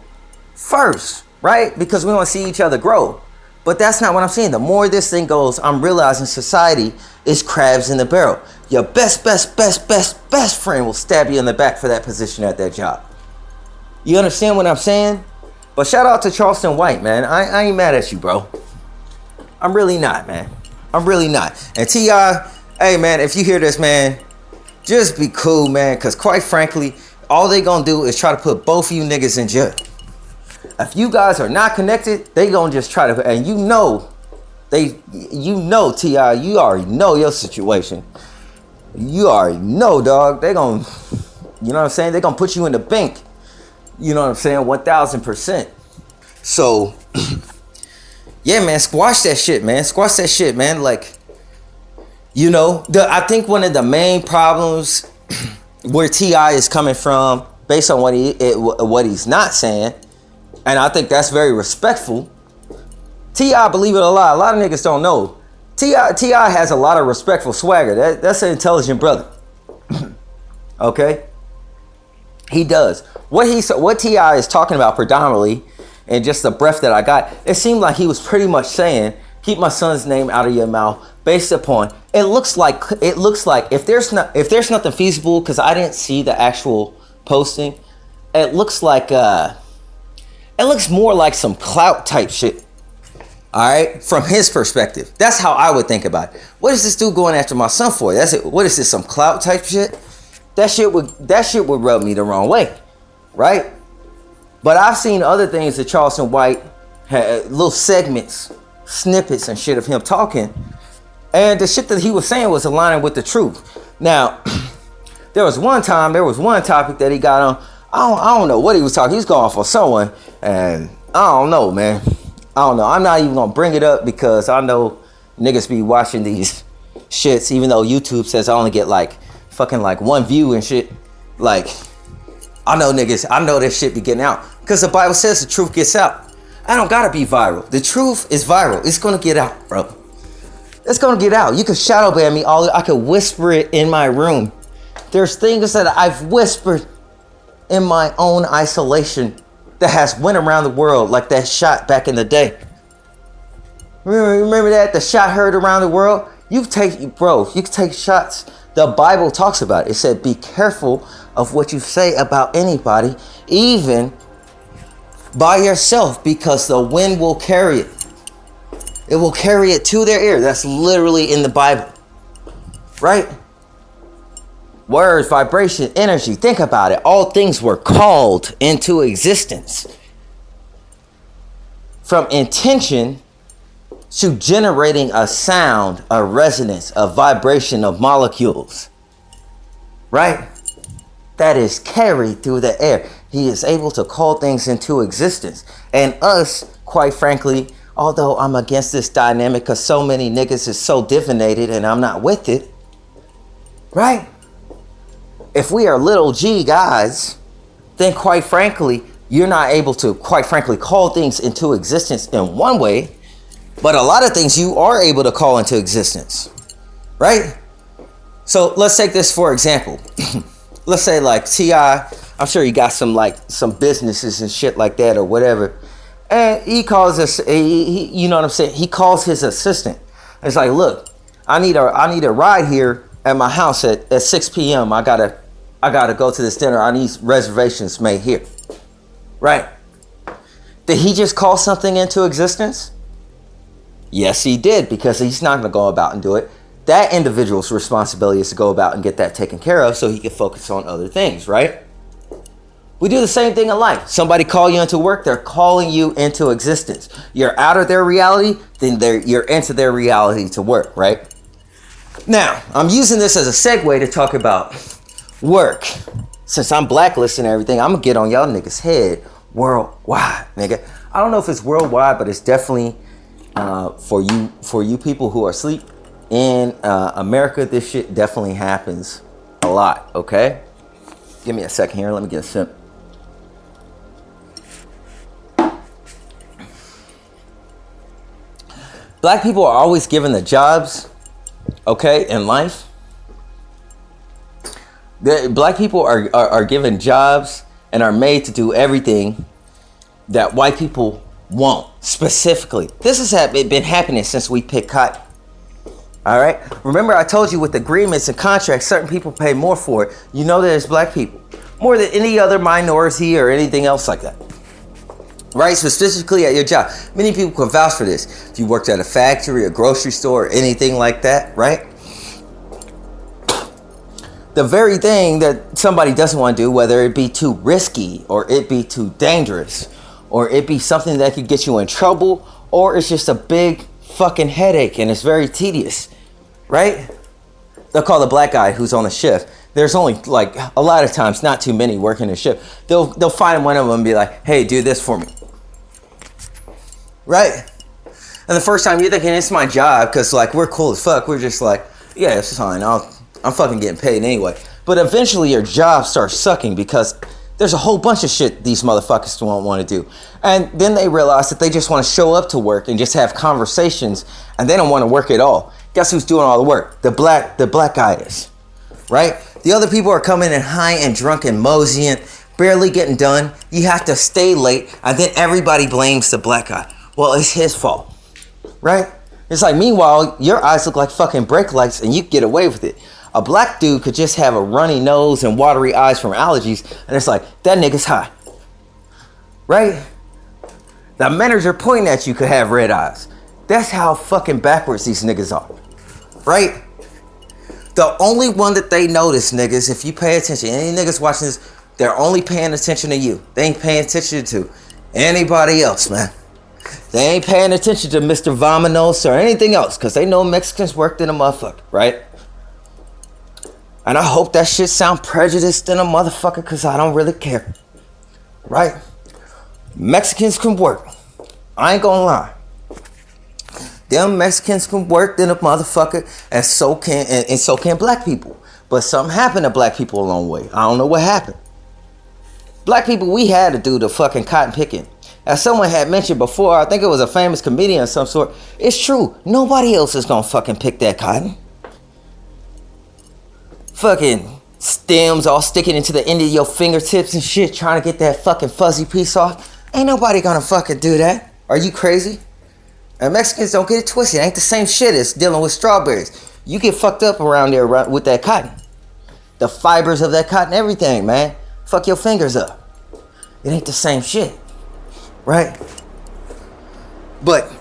first, right? Because we want to see each other grow. But that's not what I'm saying. The more this thing goes, I'm realizing society is crabs in the barrel. Your best friend will stab you in the back for that position at that job. You understand what I'm saying? But shout out to Charleston White, man. I ain't mad at you, bro. I'm really not, man. I'm really not. And T.I., hey man, if you hear this, man, just be cool, man, because quite frankly, all they gonna do is try to put both of you niggas in jail. If you guys are not connected, they gonna just try to, and you know, T.I., you already know your situation. You already know, dog. They gonna, you know what I'm saying? They gonna put you in the bank. You know what I'm saying? 1,000%. So, yeah, man, squash that shit, man. Squash that shit, man. Like, you know, I think one of the main problems where T.I. is coming from, based on what he's not saying, and I think that's very respectful. T.I., believe it or not, a lot of niggas don't know. T.I. has a lot of respectful swagger. That's an intelligent brother. Okay? He does. What T.I. is talking about predominantly, and just the breath that I got, it seemed like he was pretty much saying, keep my son's name out of your mouth, based upon, it looks like if there's nothing feasible, because I didn't see the actual posting, it looks more like some clout type shit. All right, from his perspective, that's how I would think about it. What is this dude going after my son for? That's it. What is this, some clout type shit? That shit would rub me the wrong way, right? But I've seen other things that Charleston White had, little segments, snippets and shit of him talking, and the shit that he was saying was aligning with the truth. Now, there was one topic that he got on. I don't know what he was talking. He was going for someone, and I don't know, man. I don't know. I'm not even gonna bring it up because I know niggas be watching these shits, even though YouTube says I only get fucking one view and shit. Like, I know this shit be getting out because the Bible says the truth gets out. I don't gotta be viral. The truth is viral. It's gonna get out, bro. It's gonna get out. You can shadow ban me I could whisper it in my room. There's things that I've whispered in my own isolation that has went around the world, like that shot back in the day. Remember that? The shot heard around the world? You can take shots. The Bible talks about it. It said, be careful of what you say about anybody, even by yourself, because the wind will carry it. It will carry it to their ear. That's literally in the Bible. Right? Words, vibration, energy. Think about it. All things were called into existence. From intention to generating a sound, a resonance, a vibration of molecules. Right? That is carried through the air. He is able to call things into existence. And us, quite frankly, although I'm against this dynamic because so many niggas is so divinated and I'm not with it. Right? If we are little g guys, then quite frankly, you're not able to, quite frankly, call things into existence in one way, but a lot of things you are able to call into existence, right? So let's take this for example. Let's say like T.I., I'm sure he got some businesses and shit like that or whatever, and he calls us, you know what I'm saying? He calls his assistant. It's like, look, I need a ride here at my house at 6 p.m. I gotta go to this dinner. I need reservations made here. Right? Did he just call something into existence? Yes, he did, because he's not gonna go about and do it. That individual's responsibility is to go about and get that taken care of so he can focus on other things, right? We do the same thing in life. Somebody call you into work, they're calling you into existence. You're out of their reality, then you're into their reality to work, right? Now, I'm using this as a segue to talk about work. Since I'm blacklisting everything, I'm gonna get on y'all niggas' head worldwide, nigga. I don't know if it's worldwide, but it's definitely for you people who are asleep in America. This shit definitely happens a lot. Okay, give me a second here. Let me get a sip. Black people are always given the jobs, okay, in life. Black people are given jobs and are made to do everything that white people won't, specifically. This has been happening since we picked cotton. All right? Remember I told you with agreements and contracts, certain people pay more for it. You know that it's black people. More than any other minority or anything else like that. right? Specifically at your job. Many people can vouch for this. If you worked at a factory, a grocery store, anything like that, right? The very thing that somebody doesn't want to do, whether it be too risky or it be too dangerous or it be something that could get you in trouble or it's just a big fucking headache and it's very tedious, right? They'll call the black guy who's on the shift. There's only like a lot of times, not too many working a shift. They'll find one of them and be like, hey, do this for me. Right? And the first time you're thinking it's my job because like we're cool as fuck. We're just like, yeah, it's fine. I'm fucking getting paid anyway. But eventually your job starts sucking because there's a whole bunch of shit these motherfuckers don't want to do. And then they realize that they just want to show up to work and just have conversations and they don't want to work at all. Guess who's doing all the work? The black guy is. Right? The other people are coming in high and drunk and moseying, barely getting done. You have to stay late and then everybody blames the black guy. Well, it's his fault. Right? It's like, meanwhile, your eyes look like fucking brake lights and you get away with it. A black dude could just have a runny nose and watery eyes from allergies, and it's like, that nigga's high. Right? The manager pointing at you could have red eyes. That's how fucking backwards these niggas are. Right? The only one that they notice, niggas, if you pay attention, any niggas watching this, they're only paying attention to you. They ain't paying attention to anybody else, man. They ain't paying attention to Mr. Vamanos or anything else, because they know Mexicans worked in a motherfucker, right? And I hope that shit sound prejudiced in a motherfucker because I don't really care. Right? Mexicans can work. I ain't gonna lie. Them Mexicans can work in a motherfucker and so can black people. But something happened to black people along the way. I don't know what happened. Black people, we had to do the fucking cotton picking. As someone had mentioned before, I think it was a famous comedian of some sort. It's true. Nobody else is gonna fucking pick that cotton. Fucking stems all sticking into the end of your fingertips and shit, trying to get that fucking fuzzy piece off. Ain't nobody gonna fucking do that. Are you crazy? And Mexicans, don't get it twisted. It ain't the same shit as dealing with strawberries. You get fucked up around there with that cotton. The fibers of that cotton, everything, man. Fuck your fingers up. It ain't the same shit. Right? But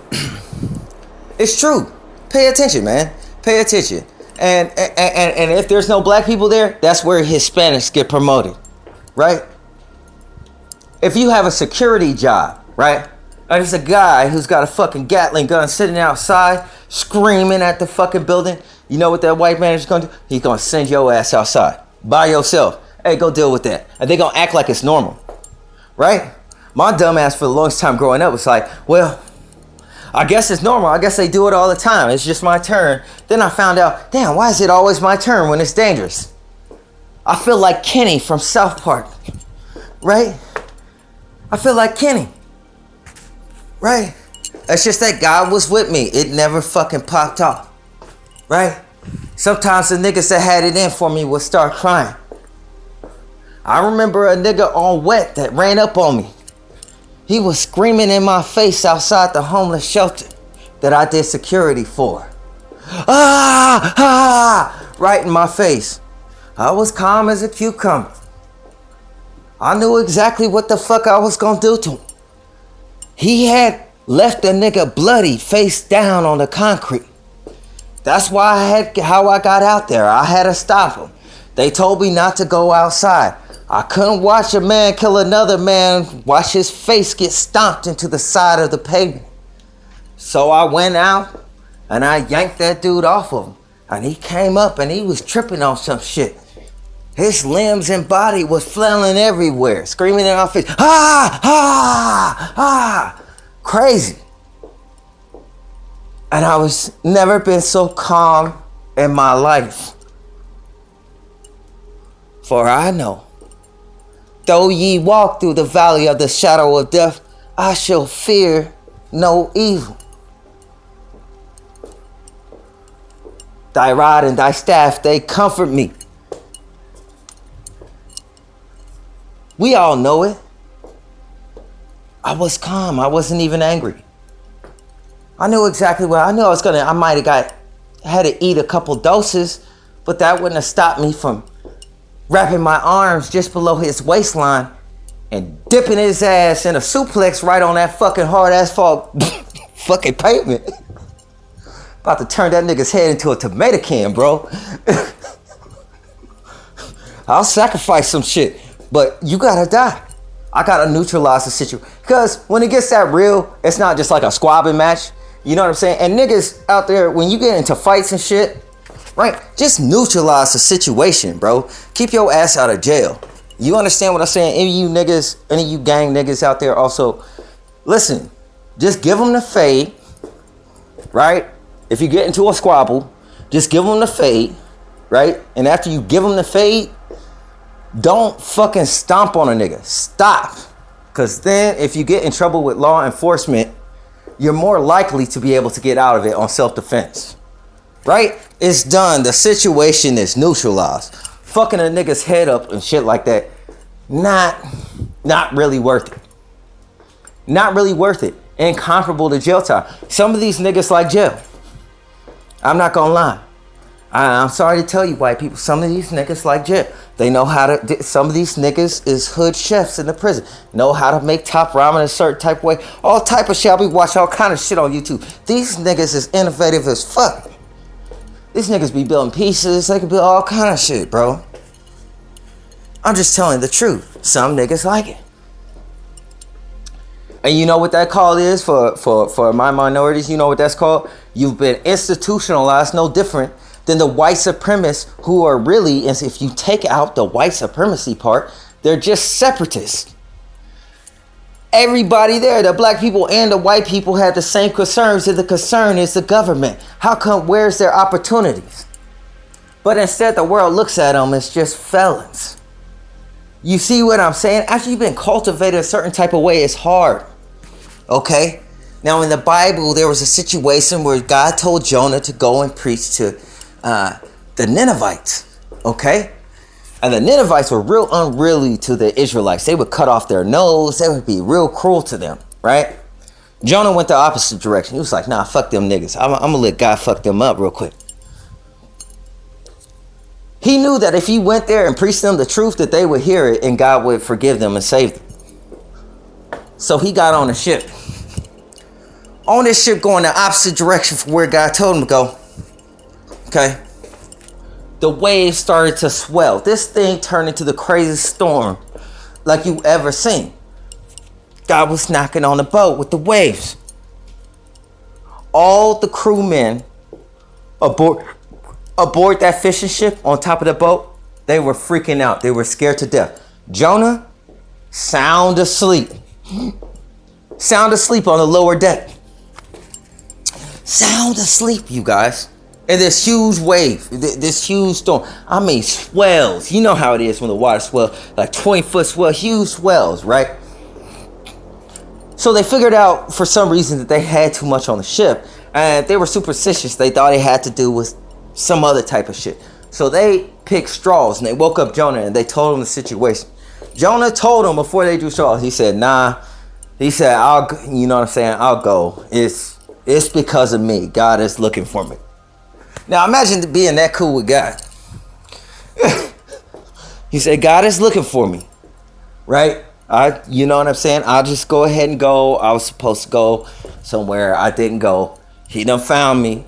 it's true. Pay attention, man. Pay attention. And if there's no black people there, that's where Hispanics get promoted, right? If you have a security job, right? And there's a guy who's got a fucking Gatling gun sitting outside screaming at the fucking building. You know what that white man is going to do? He's going to send your ass outside by yourself. Hey, go deal with that. And they're going to act like it's normal, right? My dumb ass for the longest time growing up was like, well, I guess it's normal. I guess they do it all the time. It's just my turn. Then I found out, damn, why is it always my turn when it's dangerous? I feel like Kenny from South Park, right? I feel like Kenny, right? It's just that God was with me. It never fucking popped off, right? Sometimes the niggas that had it in for me would start crying. I remember a nigga all wet that ran up on me. He was screaming in my face outside the homeless shelter that I did security for. Ah! Ah! Right in my face. I was calm as a cucumber. I knew exactly what the fuck I was gonna do to him. He had left a nigga bloody face down on the concrete. That's why how I got out there. I had to stop him. They told me not to go outside. I couldn't watch a man kill another man, watch his face get stomped into the side of the pavement. So I went out and I yanked that dude off of him. And he came up and he was tripping on some shit. His limbs and body was flailing everywhere, screaming in our face, ah, ah, ah, crazy. And I was never been so calm in my life. For I know, though ye walk through the valley of the shadow of death, I shall fear no evil. Thy rod and thy staff, they comfort me. We all know it. I was calm. I wasn't even angry. I knew exactly what I knew. I might have had to eat a couple doses, but that wouldn't have stopped me from wrapping my arms just below his waistline and dipping his ass in a suplex right on that fucking hard asphalt fucking pavement. About to turn that nigga's head into a tomato can, bro. I'll sacrifice some shit, but you gotta die. I gotta neutralize the situation. Because when it gets that real, it's not just like a squabbling match. You know what I'm saying? And niggas out there, when you get into fights and shit, right? Just neutralize the situation, bro. Keep your ass out of jail. You understand what I'm saying? Any of you niggas, any of you gang niggas out there also, listen, just give them the fade, right? If you get into a squabble, just give them the fade, right? And after you give them the fade, don't fucking stomp on a nigga. Stop. Because then if you get in trouble with law enforcement, you're more likely to be able to get out of it on self-defense. Right? It's done. The situation is neutralized. Fucking a nigga's head up and shit like that, not really worth it. Not really worth it. Incomparable to jail time. Some of these niggas like jail. I'm not gonna lie. I'm sorry to tell you, white people, some of these niggas like jail. They know how to, some of these niggas is hood chefs in the prison. Know how to make top ramen a certain type of way. All type of shit. We watch all kind of shit on YouTube. These niggas is innovative as fuck. These niggas be building pieces. They can build all kind of shit, bro. I'm just telling the truth. Some niggas like it. And you know what that call is for my minorities? You know what that's called? You've been institutionalized, no different than the white supremacists who are really, and if you take out the white supremacy part, they're just separatists. Everybody there, the black people and the white people, have the same concerns, and the concern is the government. How come, where's their opportunities? But instead the world looks at them as just felons. You see what I'm saying? After you've been cultivated a certain type of way, it's hard. Okay? Now in the Bible, there was a situation where God told Jonah to go and preach to the Ninevites, okay? And the Ninevites were real unruly to the Israelites. They would cut off their nose. They would be real cruel to them, right? Jonah went the opposite direction. He was like, nah, fuck them niggas. I'm gonna let God fuck them up real quick. He knew that if he went there and preached them the truth, that they would hear it and God would forgive them and save them. So he got on a ship. On this ship going the opposite direction from where God told him to go. Okay, the waves started to swell. This thing turned into the craziest storm like you ever seen. God was knocking on the boat with the waves. All the crewmen aboard that fishing ship on top of the boat, they were freaking out. They were scared to death. Jonah, sound asleep. Sound asleep on the lower deck. Sound asleep, you guys. And this huge wave, this huge storm. I mean, swells. You know how it is when the water swells, like 20-foot swell, huge swells, right? So they figured out for some reason that they had too much on the ship, and they were superstitious. They thought it had to do with some other type of shit. So they picked straws, and they woke up Jonah, and they told him the situation. Jonah told them before they drew straws. He said, nah. He said, you know what I'm saying? I'll go. It's because of me. God is looking for me. Now imagine being that cool with God. He said, God is looking for me. Right? You know what I'm saying? I'll just go ahead and go. I was supposed to go somewhere. I didn't go. He done found me.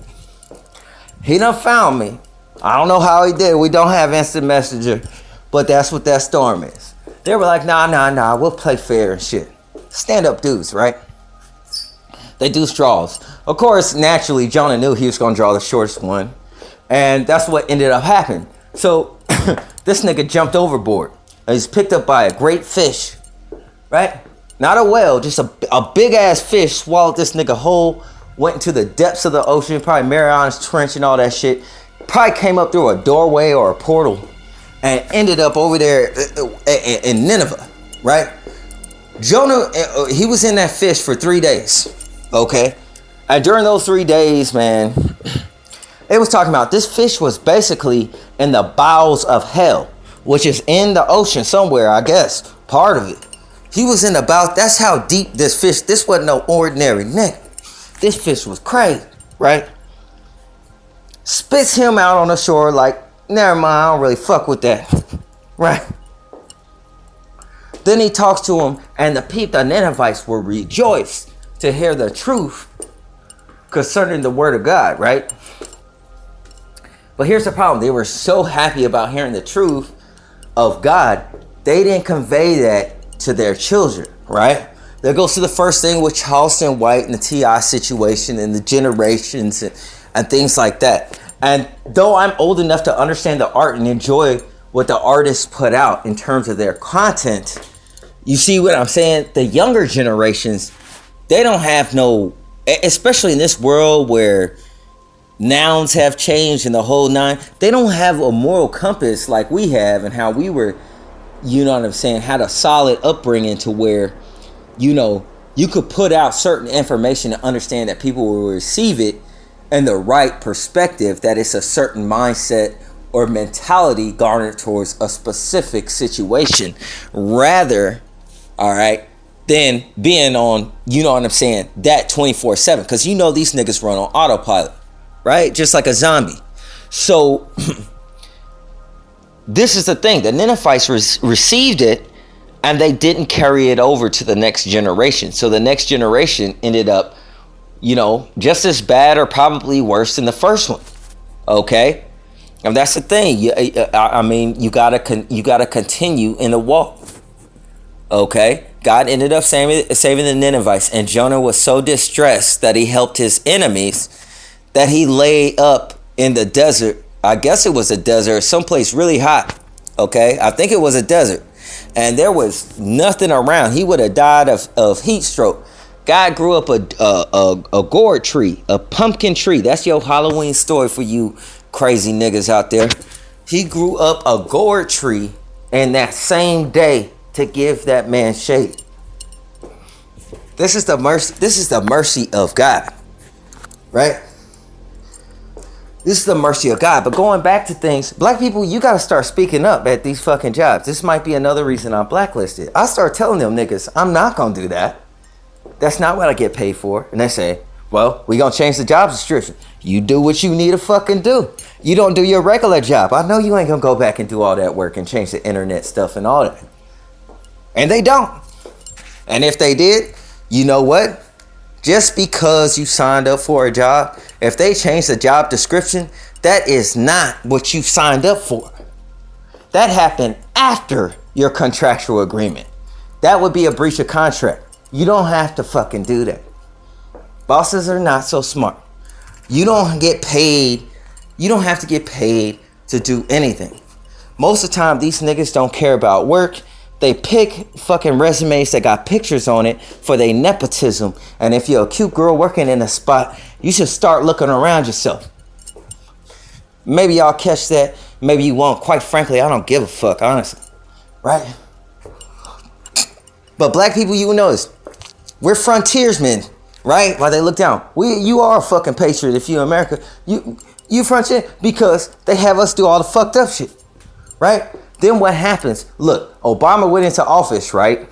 He done found me. I don't know how he did. We don't have instant messenger. But that's what that storm is. They were like, nah. We'll play fair and shit. Stand up dudes, right? They do straws. Of course, naturally, Jonah knew he was going to draw the shortest one. And that's what ended up happening. So, this nigga jumped overboard. And he's picked up by a great fish. Right? Not a whale, just a big-ass fish swallowed this nigga whole. Went into the depths of the ocean. Probably Marianas Trench and all that shit. Probably came up through a doorway or a portal. And ended up over there in Nineveh. Right? Jonah, he was in that fish for 3 days. Okay, and during those 3 days, man, it was talking about this fish was basically in the bowels of hell, which is in the ocean somewhere, I guess, part of it. He was in the bowels. That's how deep this fish. This wasn't no ordinary nigga. This fish was crazy, right? Spits him out on the shore like, never mind, I don't really fuck with that, right? Then he talks to him, and the Ninevites were rejoiced to hear the truth concerning the word of God, right? But here's the problem. They were so happy about hearing the truth of God, they didn't convey that to their children, right? There goes to the first thing with Charleston White and the T.I. situation and the generations and things like that. And though I'm old enough to understand the art and enjoy what the artists put out in terms of their content, you see what I'm saying? The younger generations, they don't have no, especially in this world where nouns have changed and the whole nine, they don't have a moral compass like we have, and how we were, you know what I'm saying, had a solid upbringing to where, you know, you could put out certain information to understand that people will receive it in the right perspective, that it's a certain mindset or mentality garnered towards a specific situation, rather, all right, than being on, you know what I'm saying, that 24/7. Because you know these niggas run on autopilot, right? Just like a zombie. So this is the thing. The Ninevites received it, and they didn't carry it over to the next generation. So the next generation ended up, you know, just as bad or probably worse than the first one. Okay? And that's the thing. I mean, you gotta continue in the walk. Okay? God ended up saving the Ninevites, and Jonah was so distressed that he helped his enemies that he lay up in the desert. I guess it was a desert, someplace really hot. Okay? I think it was a desert. And there was nothing around. He would have died of heat stroke. God grew up a gourd tree, a pumpkin tree. That's your Halloween story for you crazy niggas out there. He grew up a gourd tree in that same day to give that man shade. This is the mercy. This is the mercy of God, right? This is the mercy of God. But going back to things, black people, you got to start speaking up at these fucking jobs. This might be another reason I'm blacklisted. I start telling them niggas, I'm not going to do that. That's not what I get paid for. And they say, well, we going to change the job description. You do what you need to fucking do. You don't do your regular job. I know you ain't going to go back and do all that work and change the internet stuff and all that. And they don't. And if they did, you know what? Just because you signed up for a job, if they change the job description, that is not what you signed up for. That happened after your contractual agreement. That would be a breach of contract. You don't have to fucking do that. Bosses are not so smart. You don't get paid. You don't have to get paid to do anything. Most of the time, these niggas don't care about work. They pick fucking resumes that got pictures on it for their nepotism. And if you're a cute girl working in a spot, you should start looking around yourself. Maybe y'all catch that. Maybe you won't. Quite frankly, I don't give a fuck, honestly. Right? But black people, you notice, we're frontiersmen, right? While they look down. You are a fucking patriot if you're America. You frontier because they have us do all the fucked up shit. Right? Then what happens? Look, Obama went into office, right?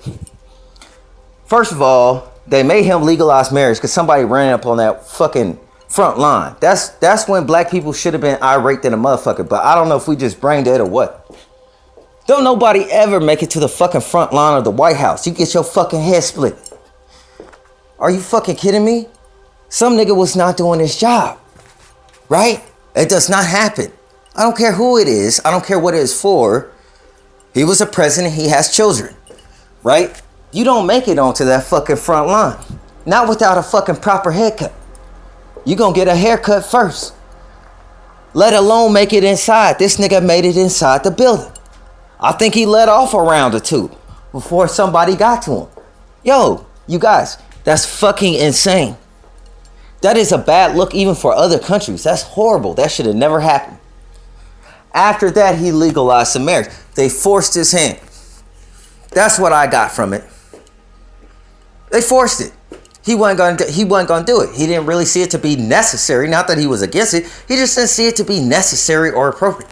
First of all, they made him legalize marriage because somebody ran up on that fucking front line. That's when black people should have been irate than a motherfucker. But I don't know if we just brain dead or what. Don't nobody ever make it to the fucking front line of the White House. You get your fucking head split. Are you fucking kidding me? Some nigga was not doing his job. Right? It does not happen. I don't care who it is. I don't care what it is for. He was a president. He has children. Right? You don't make it onto that fucking front line. Not without a fucking proper haircut. You gonna get a haircut first. Let alone make it inside. This nigga made it inside the building. I think he let off a round or two before somebody got to him. Yo, you guys, that's fucking insane. That is a bad look even for other countries. That's horrible. That should have never happened. After that, he legalized the marriage. They forced his hand. That's what I got from it. They forced it. He wasn't gonna do it. He didn't really see it to be necessary. Not that he was against it. He just didn't see it to be necessary or appropriate.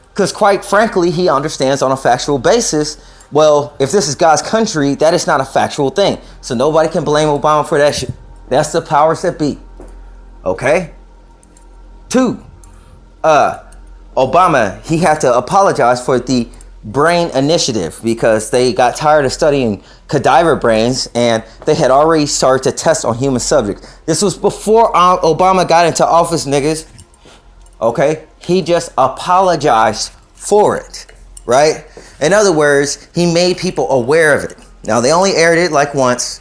Because quite frankly, he understands on a factual basis, well, if this is God's country, that is not a factual thing. So nobody can blame Obama for that shit. That's the powers that be. Okay? 2, Obama, he had to apologize for the brain initiative because they got tired of studying cadaver brains and they had already started to test on human subjects. This was before Obama got into office, niggas. Okay? He just apologized for it, right? In other words, he made people aware of it. Now, they only aired it like once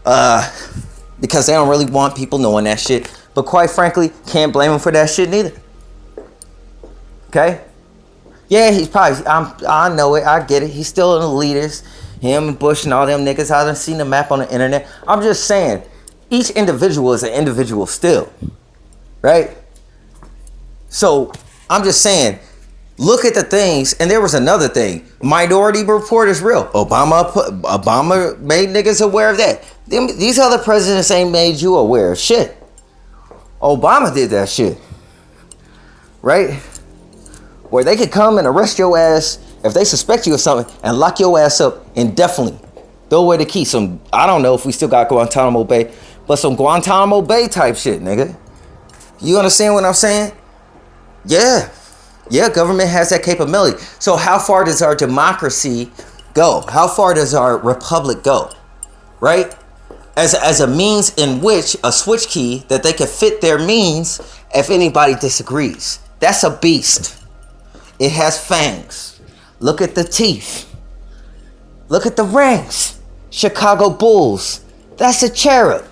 because they don't really want people knowing that shit. But quite frankly, can't blame him for that shit neither. Okay? Yeah, he's probably, I know it, I get it. He's still an elitist. Him and Bush and all them niggas. I done seen the map on the internet. I'm just saying, each individual is an individual still. Right? So, I'm just saying, look at the things, and there was another thing. Minority Report is real. Obama made niggas aware of that. These other presidents ain't made you aware of shit. Obama did that shit. Right? Where they could come and arrest your ass if they suspect you of something and lock your ass up indefinitely. Throw away the key. Some, I don't know if we still got Guantanamo Bay, but some Guantanamo Bay type shit, nigga. You understand what I'm saying? Yeah. Yeah, government has that capability. So how far does our democracy go? How far does our republic go? Right? As a means in which a switch key that they can fit their means if anybody disagrees. That's a beast. It has fangs. Look at the teeth. Look at the rings. Chicago Bulls. That's a cherub.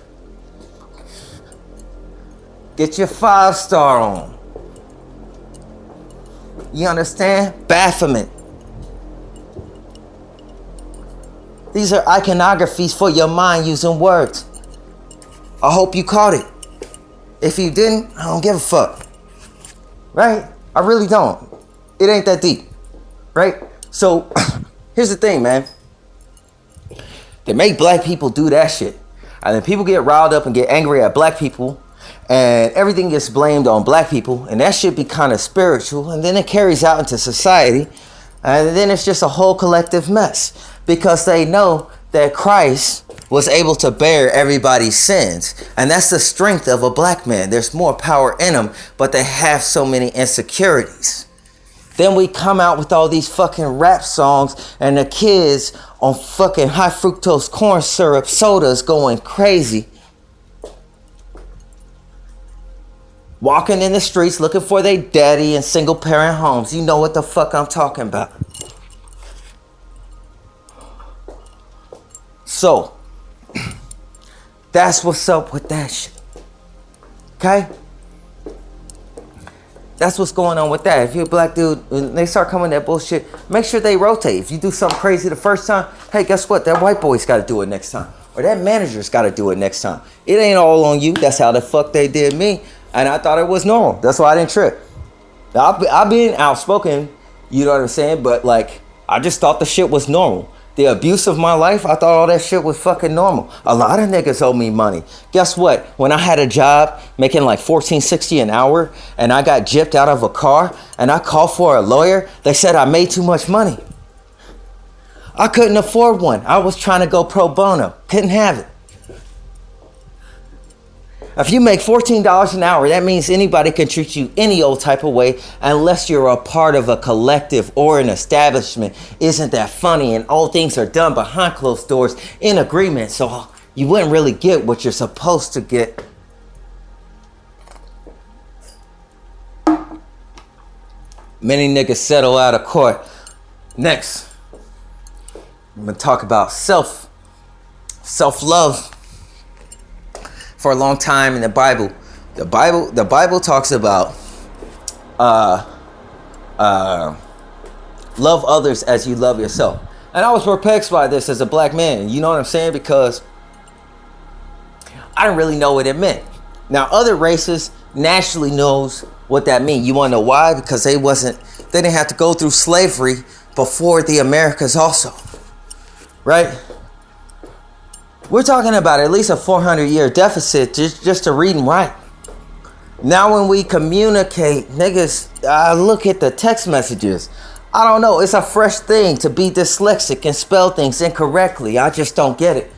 Get your 5-star on. You understand? Baphomet. These are iconographies for your mind using words. I hope you caught it. If you didn't, I don't give a fuck. Right? I really don't. It ain't that deep. Right? So, here's the thing, man. They make black people do that shit. And then people get riled up and get angry at black people. And everything gets blamed on black people. And that shit be kind of spiritual. And then it carries out into society. And then it's just a whole collective mess. Because they know that Christ was able to bear everybody's sins. And that's the strength of a black man. There's more power in them. But they have so many insecurities. Then we come out with all these fucking rap songs. And the kids on fucking high fructose corn syrup sodas going crazy. Walking in the streets looking for their daddy in single parent homes. You know what the fuck I'm talking about. So, that's what's up with that shit. Okay? That's what's going on with that. If you're a black dude, when they start coming that bullshit, make sure they rotate. If you do something crazy the first time, hey, guess what? That white boy's got to do it next time. Or that manager's got to do it next time. It ain't all on you. That's how the fuck they did me. And I thought it was normal. That's why I didn't trip. I've been outspoken, you know what I'm saying? But, like, I just thought the shit was normal. The abuse of my life, I thought all that shit was fucking normal. A lot of niggas owe me money. Guess what? When I had a job making like $14.60 an hour and I got gypped out of a car and I called for a lawyer, they said I made too much money. I couldn't afford one. I was trying to go pro bono. Couldn't have it. If you make $14 an hour, that means anybody can treat you any old type of way unless you're a part of a collective or an establishment. Isn't that funny? And all things are done behind closed doors in agreement. So you wouldn't really get what you're supposed to get. Many niggas settle out of court. Next, I'm going to talk about self-love. For a long time in the Bible talks about love others as you love yourself. And I was perplexed by this as a black man. You know what I'm saying? Because I didn't really know what it meant. Now, other races naturally knows what that means. You want to know why? Because they didn't have to go through slavery before the Americas also. Right? We're talking about at least a 400-year deficit just to read and write. Now when we communicate, niggas, I look at the text messages. I don't know. It's a fresh thing to be dyslexic and spell things incorrectly. I just don't get it.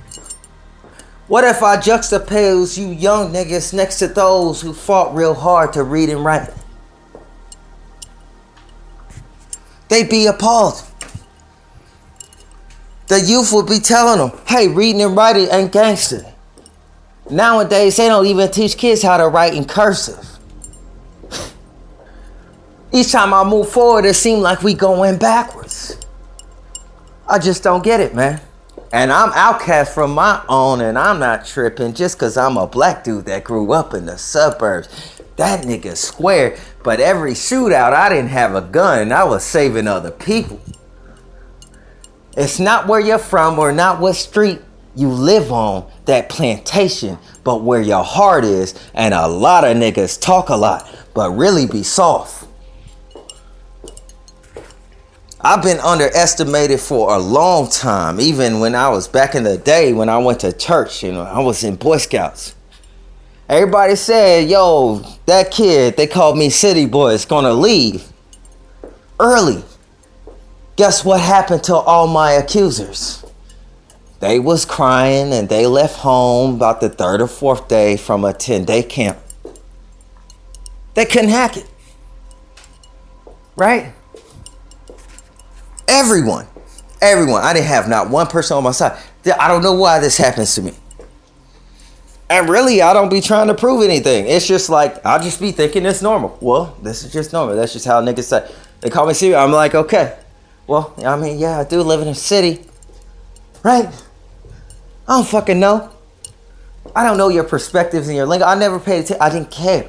What if I juxtapose you young niggas next to those who fought real hard to read and write? They be appalled. The youth would be telling them, hey, reading and writing ain't gangster. Nowadays, they don't even teach kids how to write in cursive. Each time I move forward, it seems like we going backwards. I just don't get it, man. And I'm outcast from my own, and I'm not tripping just because I'm a black dude that grew up in the suburbs. That nigga square. But every shootout, I didn't have a gun. I was saving other people. It's not where you're from or not what street you live on, that plantation, but where your heart is. And a lot of niggas talk a lot, but really be soft. I've been underestimated for a long time, even when I was back in the day when I went to church, I was in Boy Scouts. Everybody said, yo, that kid, they called me City Boy, is gonna leave early. Guess what happened to all my accusers? They was crying and they left home about the 3rd or 4th day from a 10-day camp. They couldn't hack it. Right? Everyone. I didn't have not one person on my side. I don't know why this happens to me. And really, I don't be trying to prove anything. It's just like, I'll just be thinking it's normal. Well, this is just normal. That's just how niggas say. They call me serious. I'm like, okay. Well, I mean, yeah, I do live in a city. Right? I don't fucking know. I don't know your perspectives and your lingo. I never paid attention. I didn't care.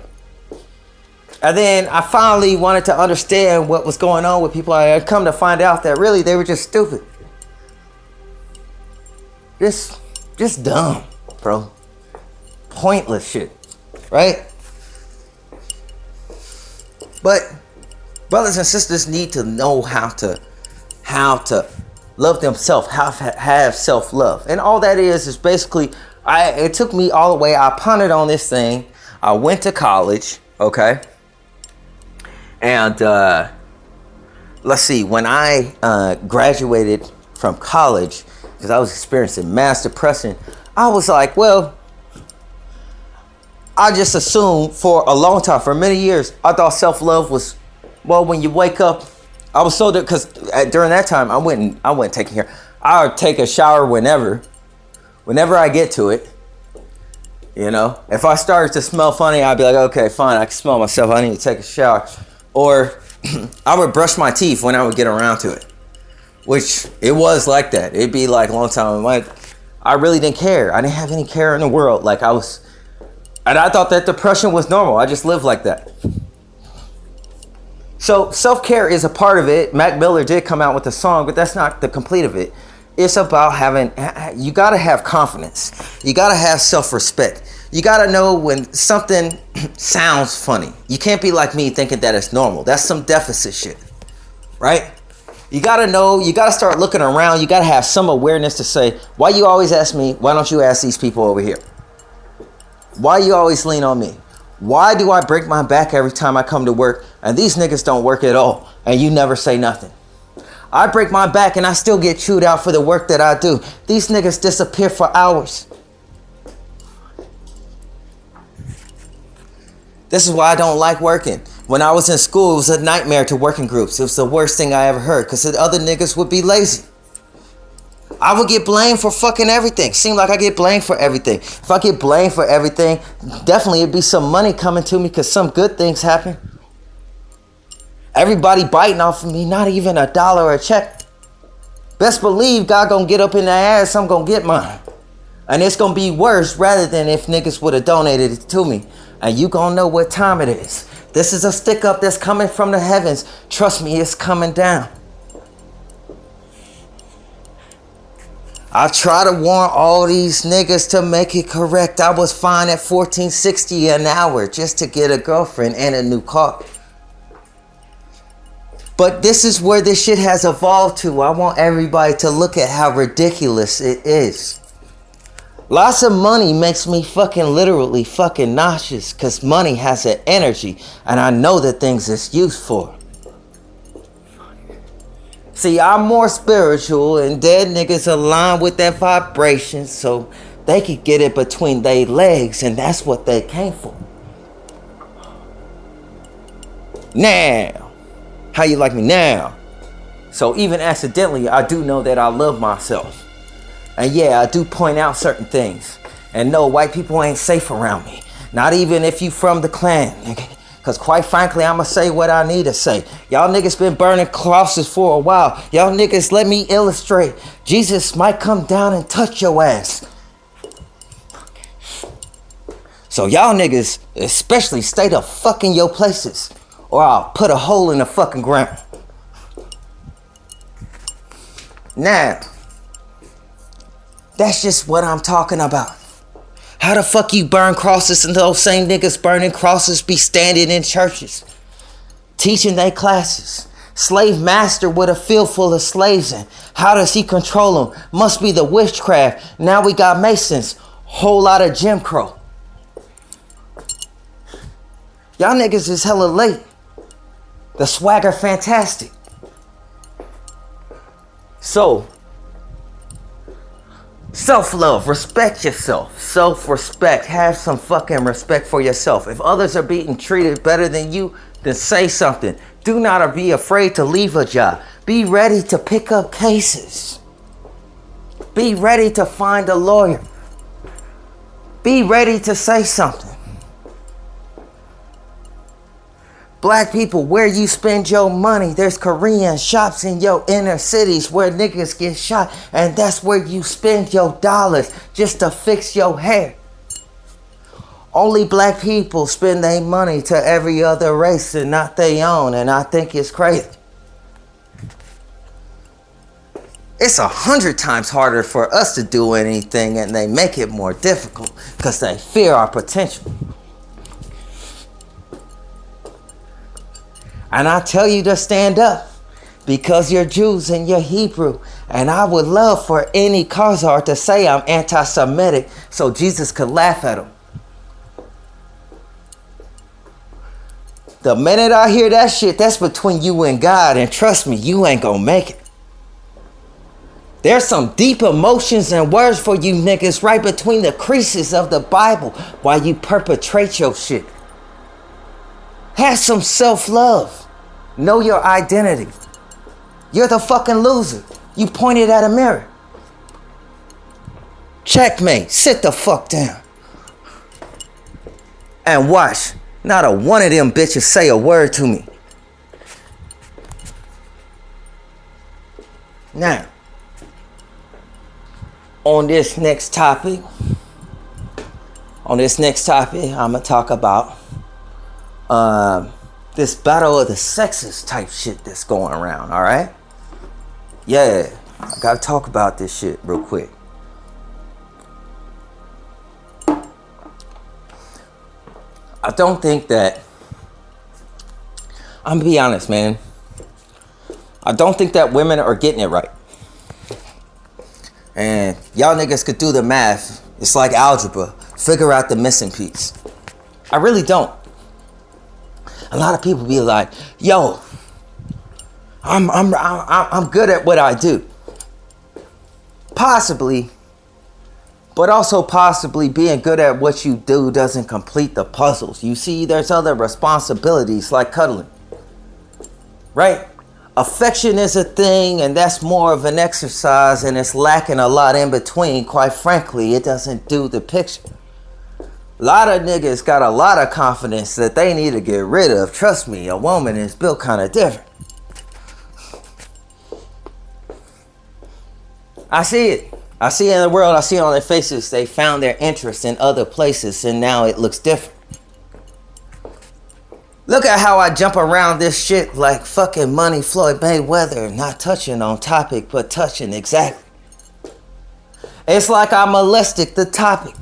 And then I finally wanted to understand what was going on with people. I had come to find out that really they were just stupid. Just dumb, bro. Pointless shit, right? But brothers and sisters need to know how to love themselves, have self-love. And all that is basically, it took me all the way. I pondered on this thing. I went to college, okay? And let's see, when I graduated from college, because I was experiencing mass depression, I was like, well, I just assumed for a long time, for many years, I thought self-love was, well, when you wake up, I was so, because during that time, I wouldn't take care. I would take a shower whenever I get to it. If I started to smell funny, I'd be like, okay, fine, I can smell myself. I need to take a shower. Or I would brush my teeth when I would get around to it, which it was like that. It'd be like a long time. I really didn't care. I didn't have any care in the world. And I thought that depression was normal. I just lived like that. So self-care is a part of it. Mac Miller did come out with a song, but that's not the complete of it. It's about you got to have confidence. You got to have self-respect. You got to know when something sounds funny. You can't be like me thinking that it's normal. That's some deficit shit, right? You got to know, you got to start looking around. You got to have some awareness to say, why you always ask me, why don't you ask these people over here? Why you always lean on me? Why do I break my back every time I come to work and these niggas don't work at all and you never say nothing? I break my back and I still get chewed out for the work that I do. These niggas disappear for hours. This is why I don't like working. When I was in school, it was a nightmare to work in groups. It was the worst thing I ever heard because the other niggas would be lazy. I would get blamed for fucking everything. Seemed like I get blamed for everything. If I get blamed for everything, definitely it'd be some money coming to me because some good things happen. Everybody biting off of me, not even $1 or a check. Best believe God gonna get up in their ass, I'm gonna get mine. And it's gonna be worse rather than if niggas would have donated it to me. And you gonna know what time it is. This is a stick up that's coming from the heavens. Trust me, it's coming down. I try to warn all these niggas to make it correct. I was fined at $14.60 an hour just to get a girlfriend and a new car. But this is where this shit has evolved to. I want everybody to look at how ridiculous it is. Lots of money makes me fucking literally fucking nauseous because money has an energy and I know the things it's used for. See, I'm more spiritual and dead niggas align with that vibration so they could get it between their legs and that's what they came for. Now, how you like me now? So even accidentally, I do know that I love myself. And yeah, I do point out certain things. And no, white people ain't safe around me. Not even if you from the Klan, nigga. Because quite frankly, I'ma say what I need to say. Y'all niggas been burning crosses for a while. Y'all niggas, let me illustrate. Jesus might come down and touch your ass. So y'all niggas, especially, stay the fuck in your places. Or I'll put a hole in the fucking ground. Now, that's just what I'm talking about. How the fuck you burn crosses and those same niggas burning crosses be standing in churches, teaching their classes? Slave master with a field full of slaves in. How does he control them? Must be the witchcraft. Now we got Masons. Whole lot of Jim Crow. Y'all niggas is hella late. The swagger fantastic. So, self-love, respect yourself, self-respect, have some fucking respect for yourself. If others are being treated better than you, then say something. Do not be afraid to leave a job. Be ready to pick up cases. Be ready to find a lawyer. Be ready to say something. Black people, where you spend your money, there's Korean shops in your inner cities where niggas get shot, and that's where you spend your dollars just to fix your hair. Only black people spend their money to every other race and not their own, and I think it's crazy. It's 100 times harder for us to do anything, and they make it more difficult because they fear our potential. And I tell you to stand up because you're Jews and you're Hebrew. And I would love for any Khazar to say I'm anti-Semitic so Jesus could laugh at him. The minute I hear that shit, that's between you and God. And trust me, you ain't gonna make it. There's some deep emotions and words for you niggas right between the creases of the Bible while you perpetrate your shit. Have some self-love. Know your identity. You're the fucking loser. You pointed at a mirror. Checkmate. Sit the fuck down. And watch. Not a one of them bitches say a word to me. Now, on this next topic, I'm gonna talk about this battle of the sexes type shit that's going around, all right? Yeah, I gotta talk about this shit real quick. I don't think that, I'm gonna be honest, man. I don't think that women are getting it right. And y'all niggas could do the math. It's like algebra. Figure out the missing piece. I really don't. A lot of people be like, yo, I'm good at what I do. Possibly, but also possibly being good at what you do doesn't complete the puzzles. You see, there's other responsibilities like cuddling, right? Affection is a thing, and that's more of an exercise, and it's lacking a lot in between. Quite frankly, it doesn't do the picture. A lot of niggas got a lot of confidence that they need to get rid of. Trust me, a woman is built kind of different. I see it. I see it in the world. I see it on their faces. They found their interest in other places, and now it looks different. Look at how I jump around this shit like fucking Money Floyd Mayweather, not touching on topic, but touching exactly. It's like I molested the topic.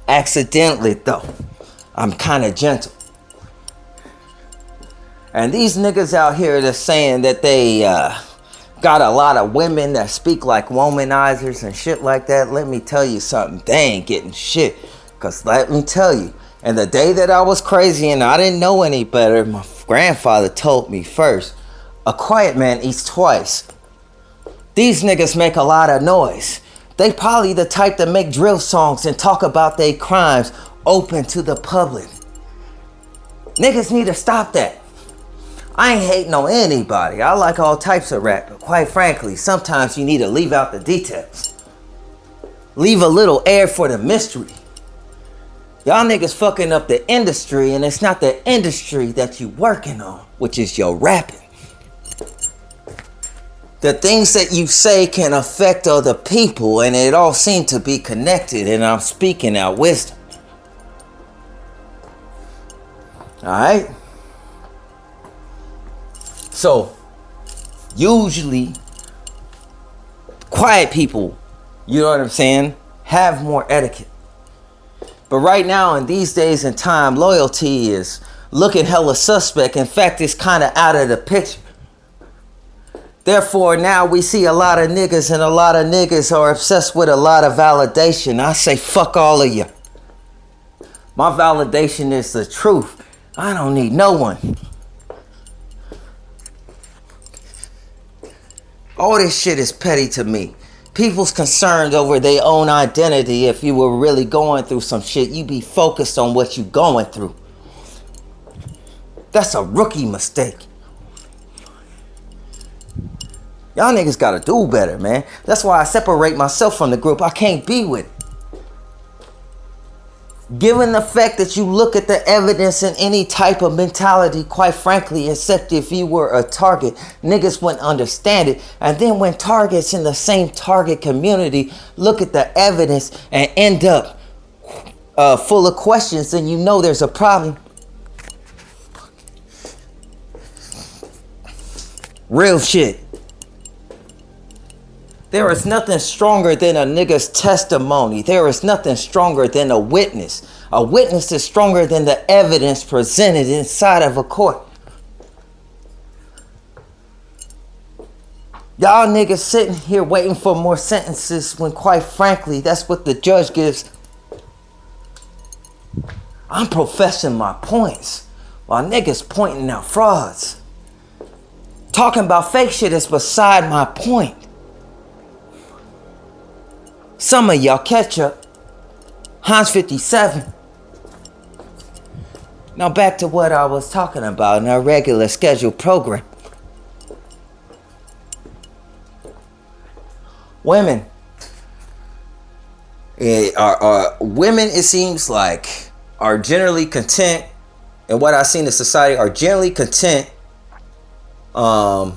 Accidentally, though. I'm kind of gentle. And these niggas out here that's saying that they got a lot of women that speak like womanizers and shit like that, let me tell you something. They ain't getting shit. Because let me tell you, and the day that I was crazy and I didn't know any better, my grandfather told me first, a quiet man eats twice. These niggas make a lot of noise. They probably the type that make drill songs and talk about their crimes open to the public. Niggas need to stop that. I ain't hating on anybody. I like all types of rap. But quite frankly, sometimes you need to leave out the details. Leave a little air for the mystery. Y'all niggas fucking up the industry, and it's not the industry that you working on, which is your rapping. The things that you say can affect other people, and it all seems to be connected, and I'm speaking out wisdom. Alright? So, usually, quiet people, you know what I'm saying, have more etiquette. But right now, in these days and time, loyalty is looking hella suspect. In fact, it's kind of out of the picture. Therefore, now we see a lot of niggas, and a lot of niggas are obsessed with a lot of validation. I say, fuck all of you. My validation is the truth. I don't need no one. All this shit is petty to me. People's concerned over their own identity. If you were really going through some shit, you be focused on what you going through. That's a rookie mistake. Y'all niggas gotta do better, man. That's why I separate myself from the group. I can't be with it. Given the fact that you look at the evidence in any type of mentality, quite frankly, except if you were a target, niggas wouldn't understand it. And then when targets in the same target community look at the evidence and end up full of questions, then you know there's a problem. Real shit. There is nothing stronger than a nigga's testimony. There is nothing stronger than a witness. A witness is stronger than the evidence presented inside of a court. Y'all niggas sitting here waiting for more sentences when, quite frankly, that's what the judge gives. I'm professing my points while niggas pointing out frauds. Talking about fake shit is beside my point. Some of y'all catch up. Hans 57. Now back to what I was talking about in our regular scheduled program. Women. Women, it seems like, are generally content, and what I see in the society are generally content. Are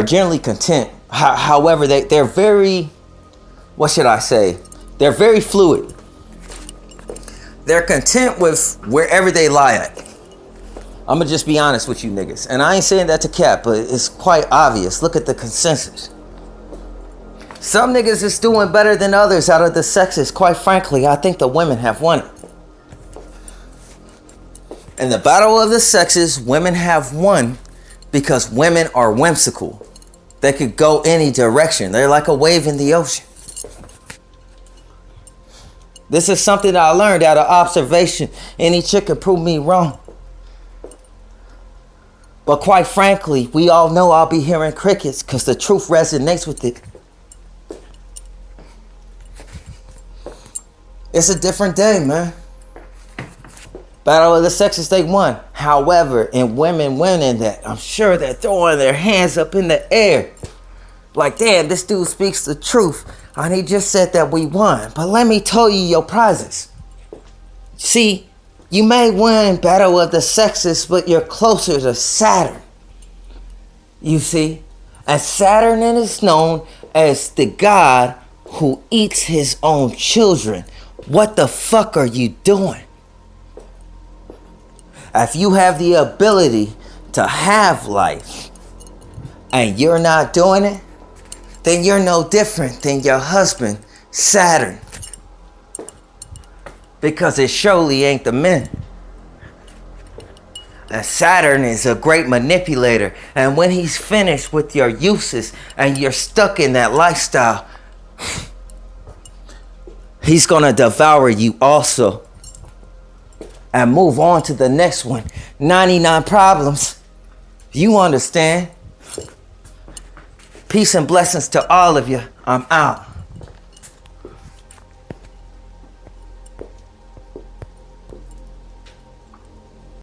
generally content. However, they're very, what should I say? They're very fluid. They're content with wherever they lie at. I'm going to just be honest with you niggas. And I ain't saying that to cap, but it's quite obvious. Look at the consensus. Some niggas is doing better than others out of the sexes. Quite frankly, I think the women have won it. In the battle of the sexes, women have won because women are whimsical. They could go any direction. They're like a wave in the ocean. This is something I learned out of observation. Any chick could prove me wrong. But quite frankly, we all know I'll be hearing crickets because the truth resonates with it. It's a different day, man. Battle of the sexes, they won. However, in women winning that, I'm sure they're throwing their hands up in the air. Like, damn, this dude speaks the truth. And he just said that we won. But let me tell you your prizes. See, you may win Battle of the Sexes, but you're closer to Saturn. You see? And Saturn is known as the god who eats his own children. What the fuck are you doing? If you have the ability to have life and you're not doing it, then you're no different than your husband, Saturn. Because it surely ain't the men. And Saturn is a great manipulator. And when he's finished with your uses and you're stuck in that lifestyle, he's gonna devour you also. And move on to the next one. 99 problems. You understand? Peace and blessings to all of you. I'm out.